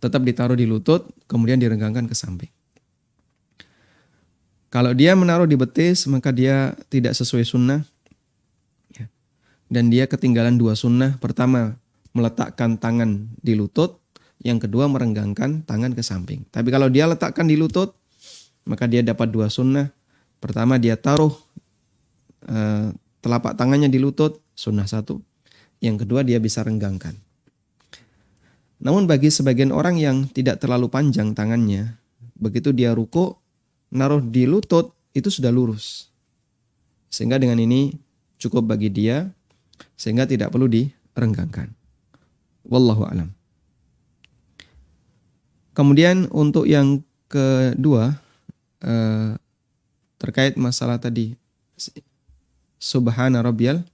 Tetap ditaruh di lutut, kemudian direnggangkan ke samping. Kalau dia menaruh di betis, maka dia tidak sesuai sunnah. Ya. Dan dia ketinggalan 2 sunnah. Pertama, meletakkan tangan di lutut. Yang kedua, merenggangkan tangan ke samping. Tapi kalau dia letakkan di lutut, maka dia dapat 2 sunnah. Pertama, dia taruh telapak tangannya di lutut, sunnah 1. Yang kedua, dia bisa renggangkan. Namun bagi sebagian orang yang tidak terlalu panjang tangannya, begitu dia ruku, naruh di lutut, itu sudah lurus. Sehingga dengan ini cukup bagi dia, sehingga tidak perlu direnggangkan. Wallahu a'lam. Kemudian untuk yang kedua, terkait masalah tadi, Subhana rabbiyal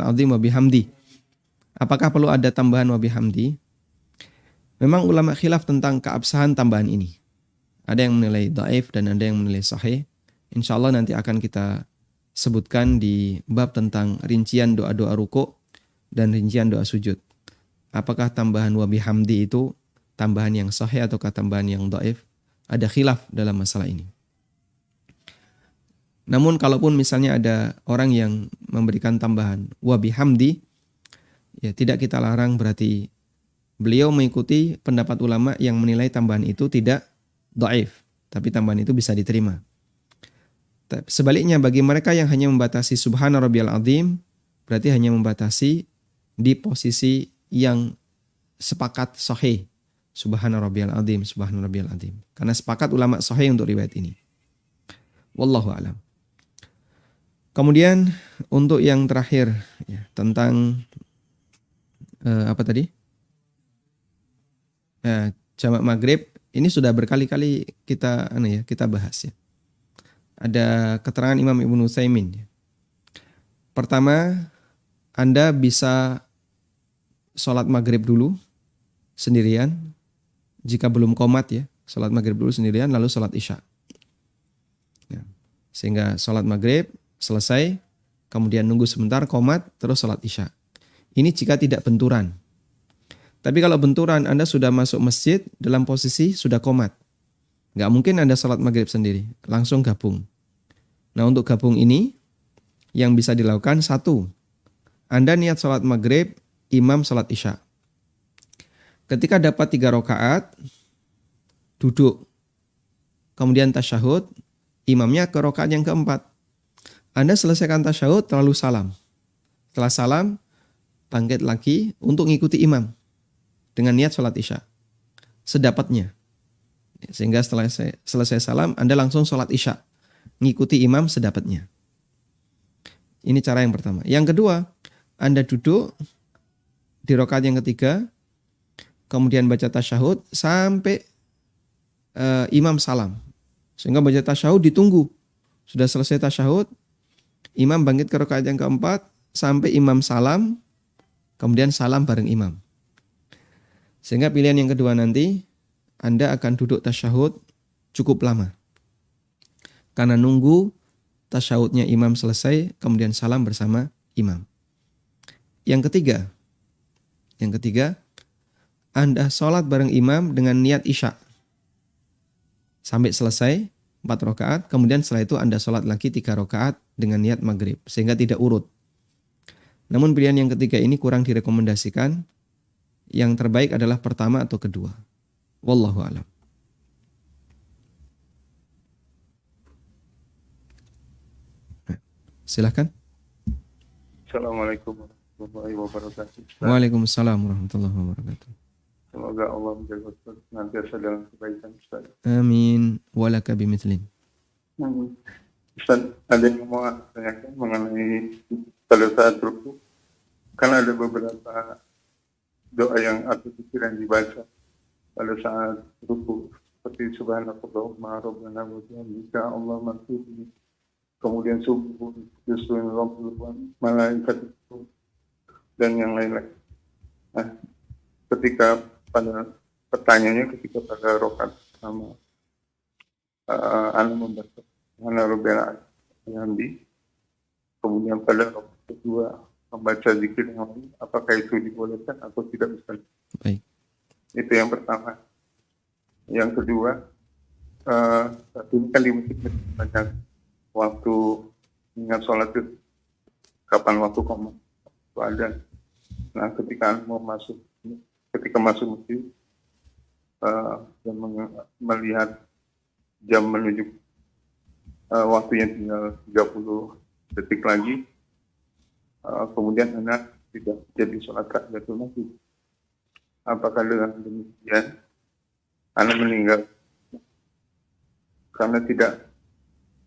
azim wa bihamdi. Apakah perlu ada tambahan wa bihamdi? Memang ulama khilaf tentang keabsahan tambahan ini. Ada yang menilai dhaif dan ada yang menilai sahih. Insyaallah nanti akan kita sebutkan di bab tentang rincian doa-doa ruku dan rincian doa sujud. Apakah tambahan wa bihamdi itu tambahan yang sahih ataukah tambahan yang dhaif? Ada khilaf dalam masalah ini. Namun kalaupun misalnya ada orang yang memberikan tambahan wa bihamdi, ya tidak kita larang, berarti beliau mengikuti pendapat ulama yang menilai tambahan itu tidak dhaif, tapi tambahan itu bisa diterima. Sebaliknya bagi mereka yang hanya membatasi subhana rabbiyal azim, berarti hanya membatasi di posisi yang sepakat sahih. Subhana rabbiyal azim, subhana rabbiyal azim. Karena sepakat ulama sahih untuk riwayat ini. Wallahu a'lam. Kemudian untuk yang terakhir ya, tentang apa tadi? Jamak maghrib ini sudah berkali-kali kita bahas ya. Ada keterangan Imam Ibnu Utsaimin. Ya. Pertama, Anda bisa sholat maghrib dulu sendirian. Jika belum qomat ya, sholat maghrib dulu sendirian lalu sholat isya. Ya. Sehingga sholat maghrib selesai, kemudian nunggu sebentar, qomat, terus sholat isya. Ini jika tidak benturan. Tapi kalau benturan, Anda sudah masuk masjid dalam posisi sudah qomat. Nggak mungkin Anda sholat maghrib sendiri, langsung gabung. Nah untuk gabung ini, yang bisa dilakukan satu, Anda niat sholat maghrib, imam sholat isya. Ketika dapat 3 rakaat, duduk. Kemudian tasyahud, imamnya ke rakaat yang keempat. Anda selesaikan tasyahud, lalu salam. Setelah salam, bangkit lagi untuk mengikuti imam dengan niat sholat isya. Sedapatnya. Sehingga setelah selesai salam, Anda langsung sholat isya. Ngikuti imam sedapatnya. Ini cara yang pertama. Yang kedua, Anda duduk di rakaat yang ketiga, kemudian baca tasyahud sampai imam salam. Sehingga baca tasyahud ditunggu. Sudah selesai tasyahud, imam bangkit ke rakaat yang keempat, sampai imam salam, kemudian salam bareng imam. Sehingga pilihan yang kedua nanti, Anda akan duduk tasyahud cukup lama. Karena nunggu tasyahudnya imam selesai, kemudian salam bersama imam. Yang ketiga, Anda sholat bareng imam dengan niat isya. Sampai selesai 4 rakaat, kemudian setelah itu Anda sholat lagi 3 rakaat dengan niat maghrib. Sehingga tidak urut. Namun pilihan yang ketiga ini kurang direkomendasikan. Yang terbaik adalah pertama atau kedua. Wallahu a'lam. Silakan. Assalamualaikum warahmatullahi wabarakatuh. Waalaikumsalam warahmatullahi wabarakatuh. Semoga Allah menjaga Ustaz senantiasa dalam kebaikan Ustaz. Amin. Walaka bimithlin. Ustaz, ada yang mau tanyakan mengenai pada saat ruku. Kan ada beberapa doa yang atau zikir yang dibaca pada saat ruku. Seperti subhanakallahumma rabbana wa bihamdika Allahumma ighfirli. Kemudian subuh, Yusuf, malaikat itu, dan yang lain-lain. Nah, ketika pada pertanyaannya ketika pada rakaat pertama, Anda membaca Subhana Rabbiyal A'la, kemudian pada rakaat kedua membaca zikir yang lain, apakah itu dibolehkan atau tidak bisa? Baik. Itu yang pertama. Yang kedua, ini kan di masjid banyak waktu ingat sholat itu kapan waktu qomat itu ada. Nah ketika masuk masjid dan melihat jam menuju waktunya tinggal 30 detik lagi, kemudian anak tidak jadi sholat tahiyatul masjid. Apakah dengan demikian anak meninggal karena tidak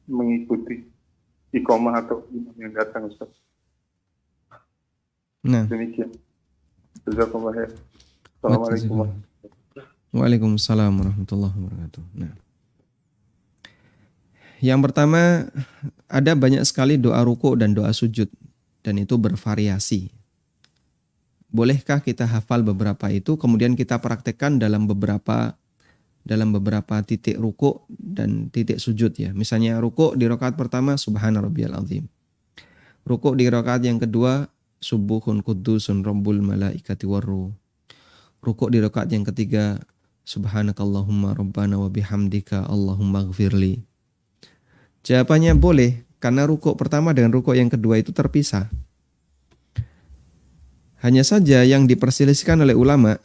mengikuti iqamah atau imam yang datang, Ustaz? Nah. Demikian. Jazakallahu khair. Assalamualaikum warahmatullahi wabarakatuh. Waalaikumsalam warahmatullahi wabarakatuh. Nah. Yang pertama, ada banyak sekali doa ruku dan doa sujud, dan itu bervariasi. Bolehkah kita hafal beberapa itu, kemudian kita praktekkan dalam beberapa titik ruku dan titik sujud ya. Misalnya ruku di rakaat pertama subhana rabbiyal azim. Ruku di rakaat yang kedua subuhun qudusun rabbul malaikati warruh. Ruku di rakaat yang ketiga subhanakallahumma rabbana wa bihamdika Allahumma ighfirli. Jawabannya boleh, karena ruku pertama dengan ruku yang kedua itu terpisah. Hanya saja yang diperselisihkan oleh ulama,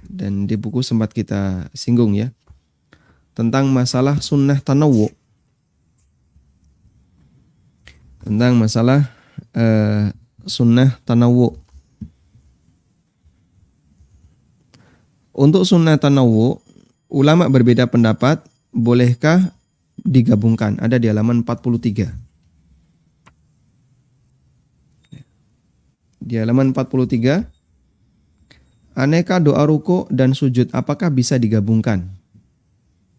dan di buku sempat kita singgung ya, tentang masalah sunnah tanawwu. Tentang masalah sunnah tanawwu. Untuk sunnah tanawwu, ulama berbeda pendapat, bolehkah digabungkan? Ada di halaman 43. Di halaman 43, aneka doa ruku dan sujud apakah bisa digabungkan?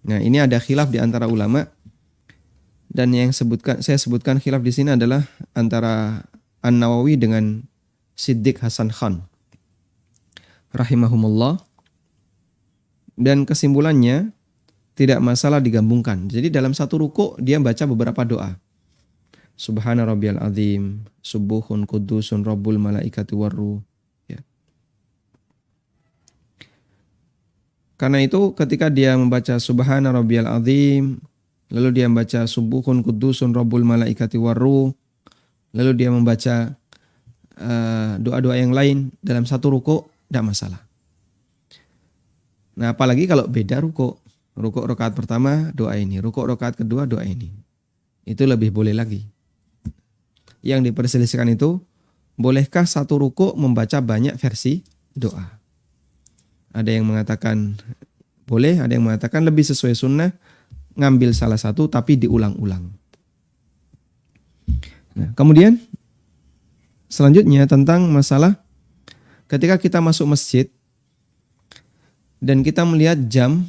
Nah, ini ada khilaf di antara ulama, dan yang saya sebutkan khilaf di sini adalah antara An-Nawawi dengan Siddiq Hasan Khan rahimahumullah. Dan kesimpulannya tidak masalah digabungkan. Jadi dalam satu ruku dia baca beberapa doa. Subhana rabbiyal azim, subuhun kudusun rabbul malaikati warruh. Ya. Karena itu ketika dia membaca subhana rabbiyal azim, lalu dia membaca subuhun kudusun rabbul malaikati warruh, lalu dia membaca doa-doa yang lain dalam satu ruku, tidak masalah. Nah, apalagi kalau beda ruku. Ruku rakaat pertama doa ini, ruku rakaat kedua doa ini. Itu lebih boleh lagi. Yang diperselisihkan itu, bolehkah satu ruku membaca banyak versi doa? Ada yang mengatakan boleh, ada yang mengatakan lebih sesuai sunnah, ngambil salah satu tapi diulang-ulang. Nah, kemudian selanjutnya tentang masalah ketika kita masuk masjid dan kita melihat jam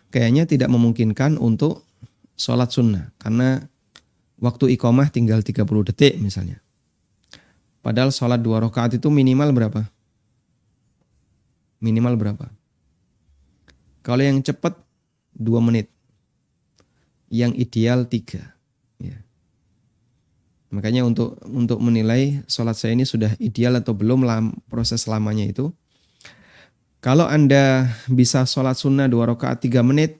kayaknya tidak memungkinkan untuk sholat sunnah karena waktu iqamah tinggal 30 detik misalnya. Padahal sholat 2 rakaat itu minimal berapa? Minimal berapa? Kalau yang cepat 2 menit. Yang ideal 3. Ya. Makanya untuk menilai sholat saya ini sudah ideal atau belum proses lamanya itu. Kalau Anda bisa sholat sunnah 2 rakaat 3 menit,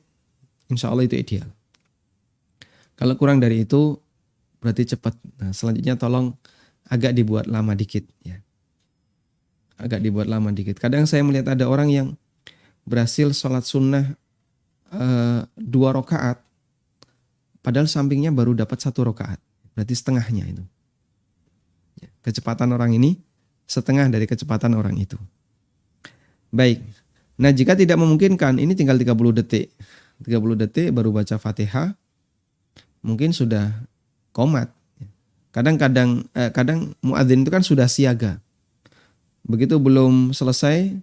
insya Allah itu ideal. Kalau kurang dari itu, berarti cepat. Nah, selanjutnya tolong agak dibuat lama dikit. Ya. Agak dibuat lama dikit. Kadang saya melihat ada orang yang berhasil sholat sunnah 2 rakaat, padahal sampingnya baru dapat 1 rakaat. Berarti setengahnya itu. Ya. Kecepatan orang ini setengah dari kecepatan orang itu. Baik, nah jika tidak memungkinkan, ini tinggal 30 detik. 30 detik baru baca Fatihah, mungkin sudah qomat. Kadang muadzin itu kan sudah siaga. Begitu belum selesai,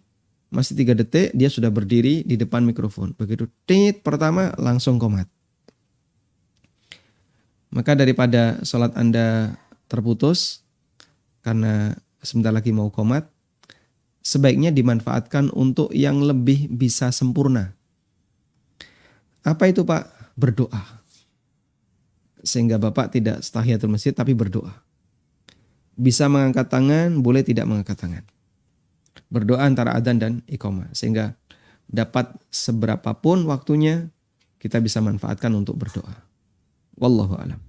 masih 3 detik, dia sudah berdiri di depan mikrofon. Begitu tit pertama langsung qomat. Maka daripada sholat Anda terputus, karena sebentar lagi mau qomat, sebaiknya dimanfaatkan untuk yang lebih bisa sempurna. Apa itu Pak? Berdoa. Sehingga Bapak tidak tahiyatul masjid tapi berdoa. Bisa mengangkat tangan, boleh tidak mengangkat tangan. Berdoa antara adzan dan iqamah. Sehingga dapat seberapapun waktunya kita bisa manfaatkan untuk berdoa. Wallahu a'lam.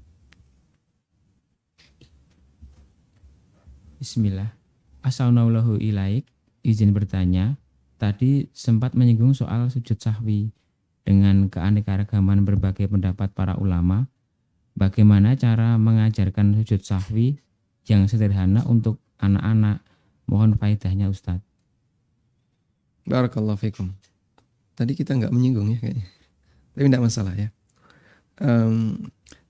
Bismillah. Assalamualaikum ilaik. Izin bertanya, tadi sempat menyinggung soal sujud sahwi dengan keanekaragaman berbagai pendapat para ulama. Bagaimana cara mengajarkan sujud sahwi yang sederhana untuk anak-anak? Mohon faedahnya Ustadz. Barakallahu fikum. Tadi kita nggak menyinggung ya kayaknya. Tapi tidak masalah ya.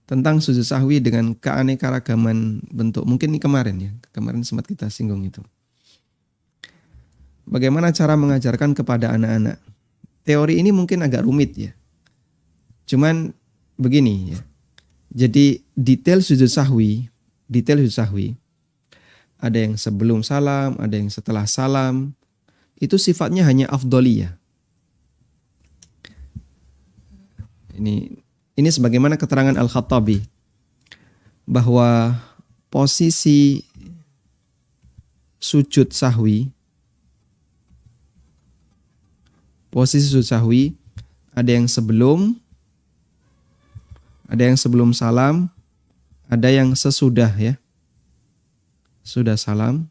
Tentang sujud sahwi dengan keanekaragaman bentuk. Mungkin ini kemarin ya. Kemarin sempat kita singgung itu. Bagaimana cara mengajarkan kepada anak-anak? Teori ini mungkin agak rumit ya. Cuman begini ya. Jadi detail sujud sahwi ada yang sebelum salam, ada yang setelah salam. Itu sifatnya hanya afdholiyah. Ini sebagaimana keterangan Al-Khattabi bahwa posisi sujud sahwi ada yang sebelum salam, ada yang sesudah ya. Sudah salam.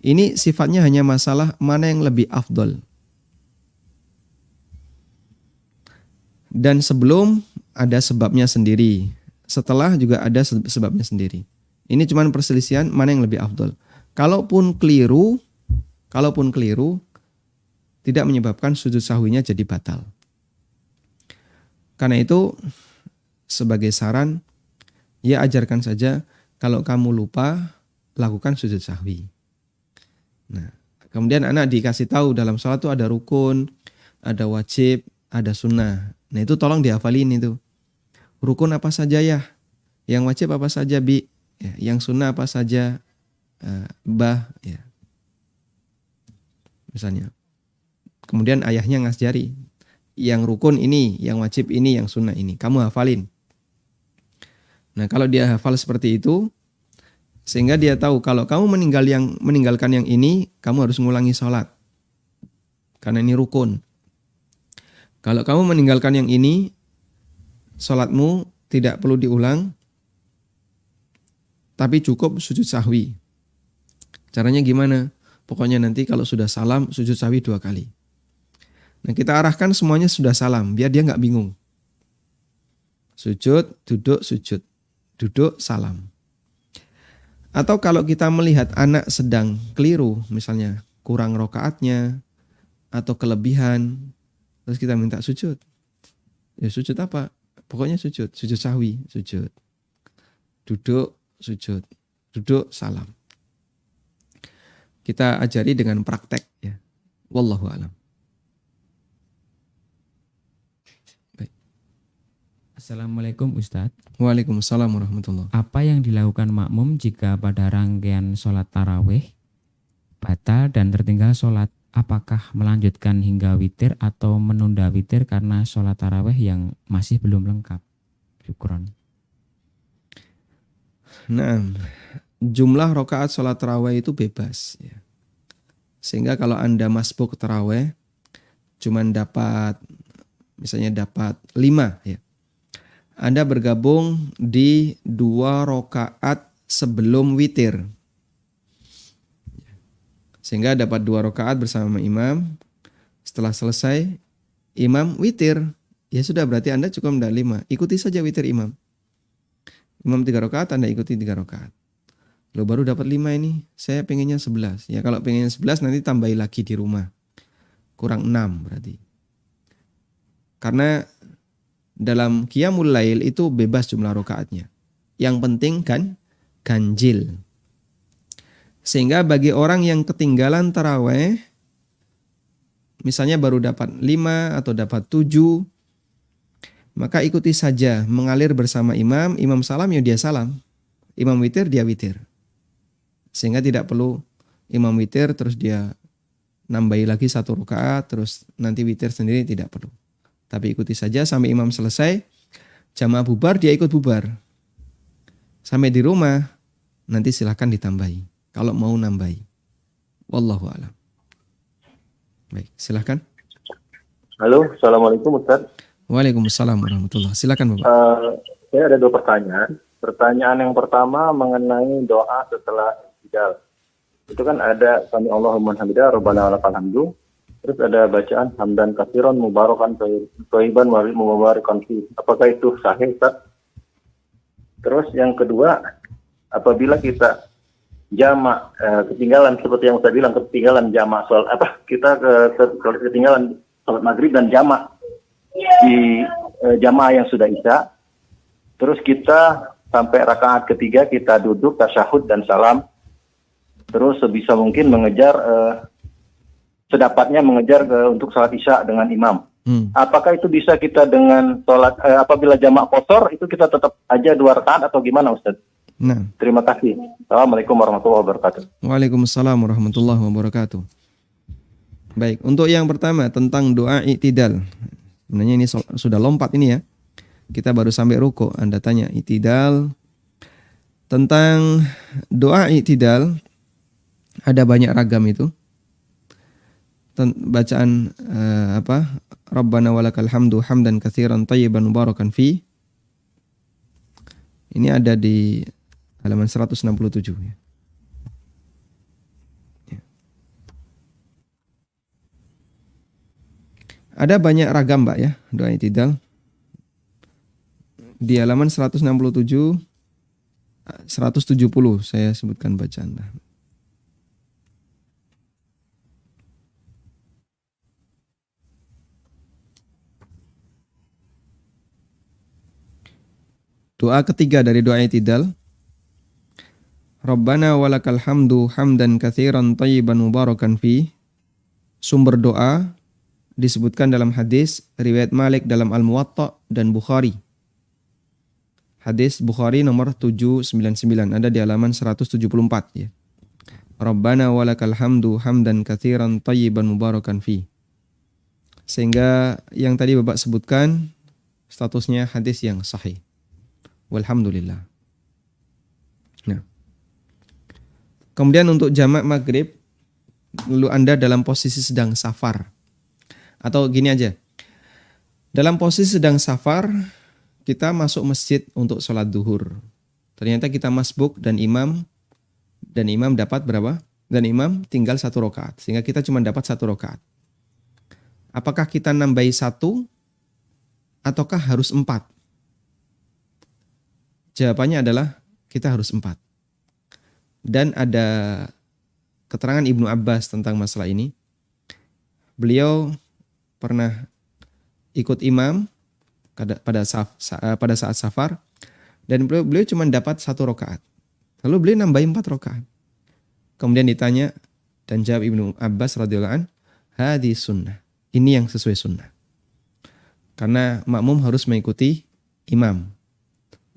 Ini sifatnya hanya masalah mana yang lebih afdol. Dan sebelum ada sebabnya sendiri, setelah juga ada sebabnya sendiri. Ini cuma perselisihan mana yang lebih afdol. Kalaupun keliru tidak menyebabkan sujud sahwinya jadi batal. Karena itu sebagai saran, ya ajarkan saja kalau kamu lupa lakukan sujud sahwi. Nah, kemudian anak dikasih tahu dalam sholat itu ada rukun, ada wajib, ada sunnah. Nah itu tolong dihafalin itu. Rukun apa saja ya? Yang wajib apa saja bi? Ya, yang sunnah apa saja bah? Ya. Misalnya. Kemudian ayahnya ngajari. yang rukun ini, yang wajib ini, yang sunnah ini. Kamu hafalin. Nah, kalau dia hafal seperti itu, sehingga dia tahu kalau kamu meninggalkan yang ini, kamu harus mengulangi sholat. Karena ini rukun. Kalau kamu meninggalkan yang ini, sholatmu tidak perlu diulang, tapi cukup sujud sahwi. Caranya gimana? Pokoknya nanti kalau sudah salam, sujud sahwi 2 kali. Nah, kita arahkan semuanya sudah salam, biar dia nggak bingung. Sujud, duduk, sujud. Duduk, salam. Atau kalau kita melihat anak sedang keliru, misalnya kurang rokaatnya, atau kelebihan, terus kita minta sujud. Ya sujud apa? Pokoknya sujud sahwi, sujud. Duduk, sujud. Duduk, salam. Kita ajari dengan praktek ya. Wallahu a'lam. Assalamualaikum Ustadz. Waalaikumsalam warahmatullahi. Apa yang dilakukan makmum jika pada rangkaian sholat tarawih batal dan tertinggal sholat? Apakah melanjutkan hingga witir atau menunda witir karena sholat tarawih yang masih belum lengkap? Syukron. Nah, jumlah rakaat sholat tarawih itu bebas. Ya. Sehingga kalau Anda masbuk tarawih, cuman dapat, misalnya dapat 5 ya. Anda bergabung di 2 rakaat sebelum witir. Sehingga dapat 2 rakaat bersama imam. Setelah selesai, imam witir. Ya sudah, berarti Anda cukup mendapat 5. Ikuti saja witir imam. Imam 3 rakaat, Anda ikuti 3 rakaat. Lo baru dapat 5 ini, saya pengennya 11. Ya kalau pengennya 11 nanti tambahi lagi di rumah. Kurang 6 berarti. Karena dalam qiyamul lail itu bebas jumlah rakaatnya. Yang penting kan ganjil. Sehingga bagi orang yang ketinggalan taraweh, misalnya baru dapat 5 atau dapat 7, maka ikuti saja mengalir bersama imam. Imam salam ya dia salam. Imam witir dia witir. Sehingga tidak perlu imam witir terus dia nambahi lagi 1 rakaat terus nanti witir sendiri, tidak perlu. Tapi ikuti saja sampai imam selesai. Jamaah bubar, dia ikut bubar. Sampai di rumah, nanti silahkan ditambahi. Kalau mau nambahi. Wallahu a'lam. Baik, silahkan. Halo, Assalamualaikum Ustaz. Waalaikumsalam warahmatullahi. Silakan Bapak. Saya ada 2 pertanyaan. Pertanyaan yang pertama mengenai doa setelah i'tidal. Itu kan ada sami Allahumma hamidah, Rabbana walakal hamdu. Terus ada bacaan hamdan katsiran mubarakan thayyiban mubarakan fi. Apakah itu sahih, Ustaz? Terus yang kedua, apabila kita jamak ketinggalan seperti yang saya bilang, ketinggalan jamak sholat ketinggalan sholat maghrib dan jamak di jamaah yang sudah isya, terus kita sampai rakaat ketiga kita duduk tasyahud dan salam, terus sebisa mungkin mengejar sedapatnya mengejar untuk sholat isya dengan imam. Apakah itu bisa kita dengan sholat apabila jamak qasar itu kita tetap aja 2 rakaat atau gimana Ustaz? Nah. Terima kasih. Assalamualaikum warahmatullahi wabarakatuh. Waalaikumsalam warahmatullahi wabarakatuh. Baik, untuk yang pertama tentang doa i'tidal. Sebenarnya ini sudah lompat ini ya. Kita baru sampai ruku, Anda tanya i'tidal. Tentang doa i'tidal ada banyak ragam itu. Bacaan Rabbana walakal hamdu hamdan katsiran thayyiban mubarakan fi. Ini ada di halaman 167 ya. Ada banyak ragam Mbak ya doa i'tidal. Di halaman 167 170 saya sebutkan bacaan. Doa ketiga dari doa i'tidal. Rabbana walakal hamdu hamdan katsiran thayyiban mubarakan fi. Sumber doa disebutkan dalam hadis riwayat Malik dalam Al-Muwatta dan Bukhari. Hadis Bukhari nomor 799 ada di halaman 174 ya. Rabbana walakal hamdu hamdan katsiran thayyiban mubarakan fi. Sehingga yang tadi Bapak sebutkan statusnya hadis yang sahih. Walhamdulillah. Nah, kemudian untuk jamak maghrib, lalu Anda dalam posisi sedang safar. Atau gini aja, dalam posisi sedang safar, kita masuk masjid untuk sholat duhur. Ternyata kita masbuk dan imam dapat berapa? Dan imam tinggal 1 rakaat. Sehingga kita cuma dapat 1 rakaat. Apakah kita nambahi 1 ataukah harus 4? Jawabannya adalah kita harus 4. Dan ada keterangan Ibnu Abbas tentang masalah ini. Beliau pernah ikut imam pada saat safar dan beliau cuma dapat 1 rakaat. Lalu beliau nambahi 4 rakaat. Kemudian ditanya dan jawab Ibnu Abbas radhiyallahu an, "Hadhi sunnah." Ini yang sesuai sunnah. Karena makmum harus mengikuti imam.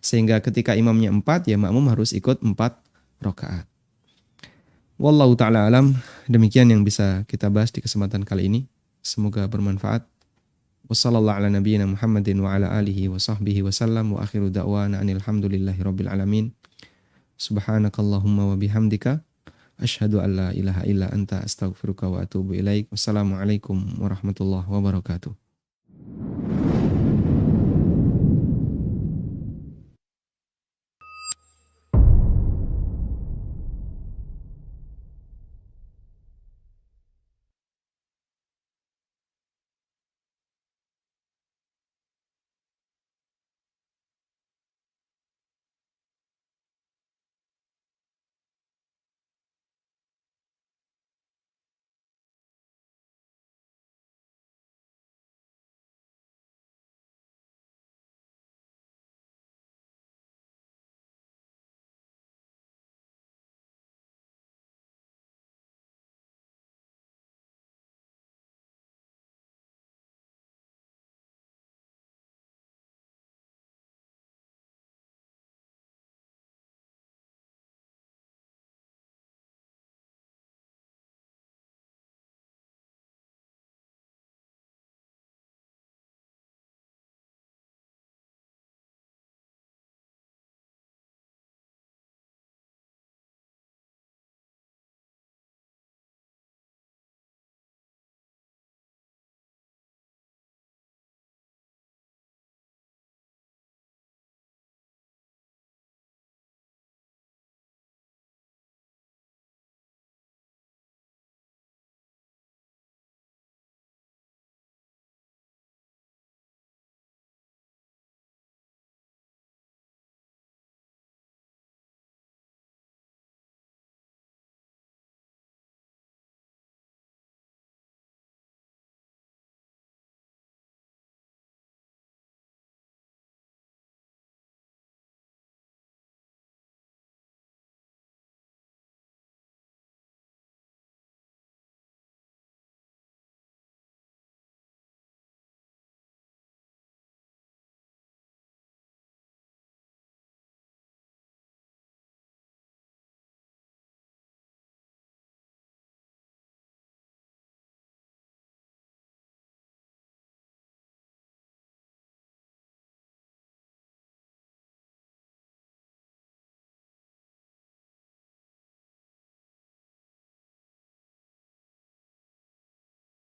Sehingga ketika imamnya 4, ya makmum harus ikut 4 rakaat. Wallahu ta'ala alam. Demikian yang bisa kita bahas di kesempatan kali ini. Semoga bermanfaat. Wassallallahu ala nabiyyina Muhammadin wa ala alihi wa sahbihi wa sallam. Wa akhiru da'wana anilhamdulillahi rabbil alamin. Subhanakallahumma wa bihamdika. Asyhadu an la ilaha illa anta astaghfiruka wa atubu ilaik. Wassalamualaikum warahmatullahi wabarakatuh.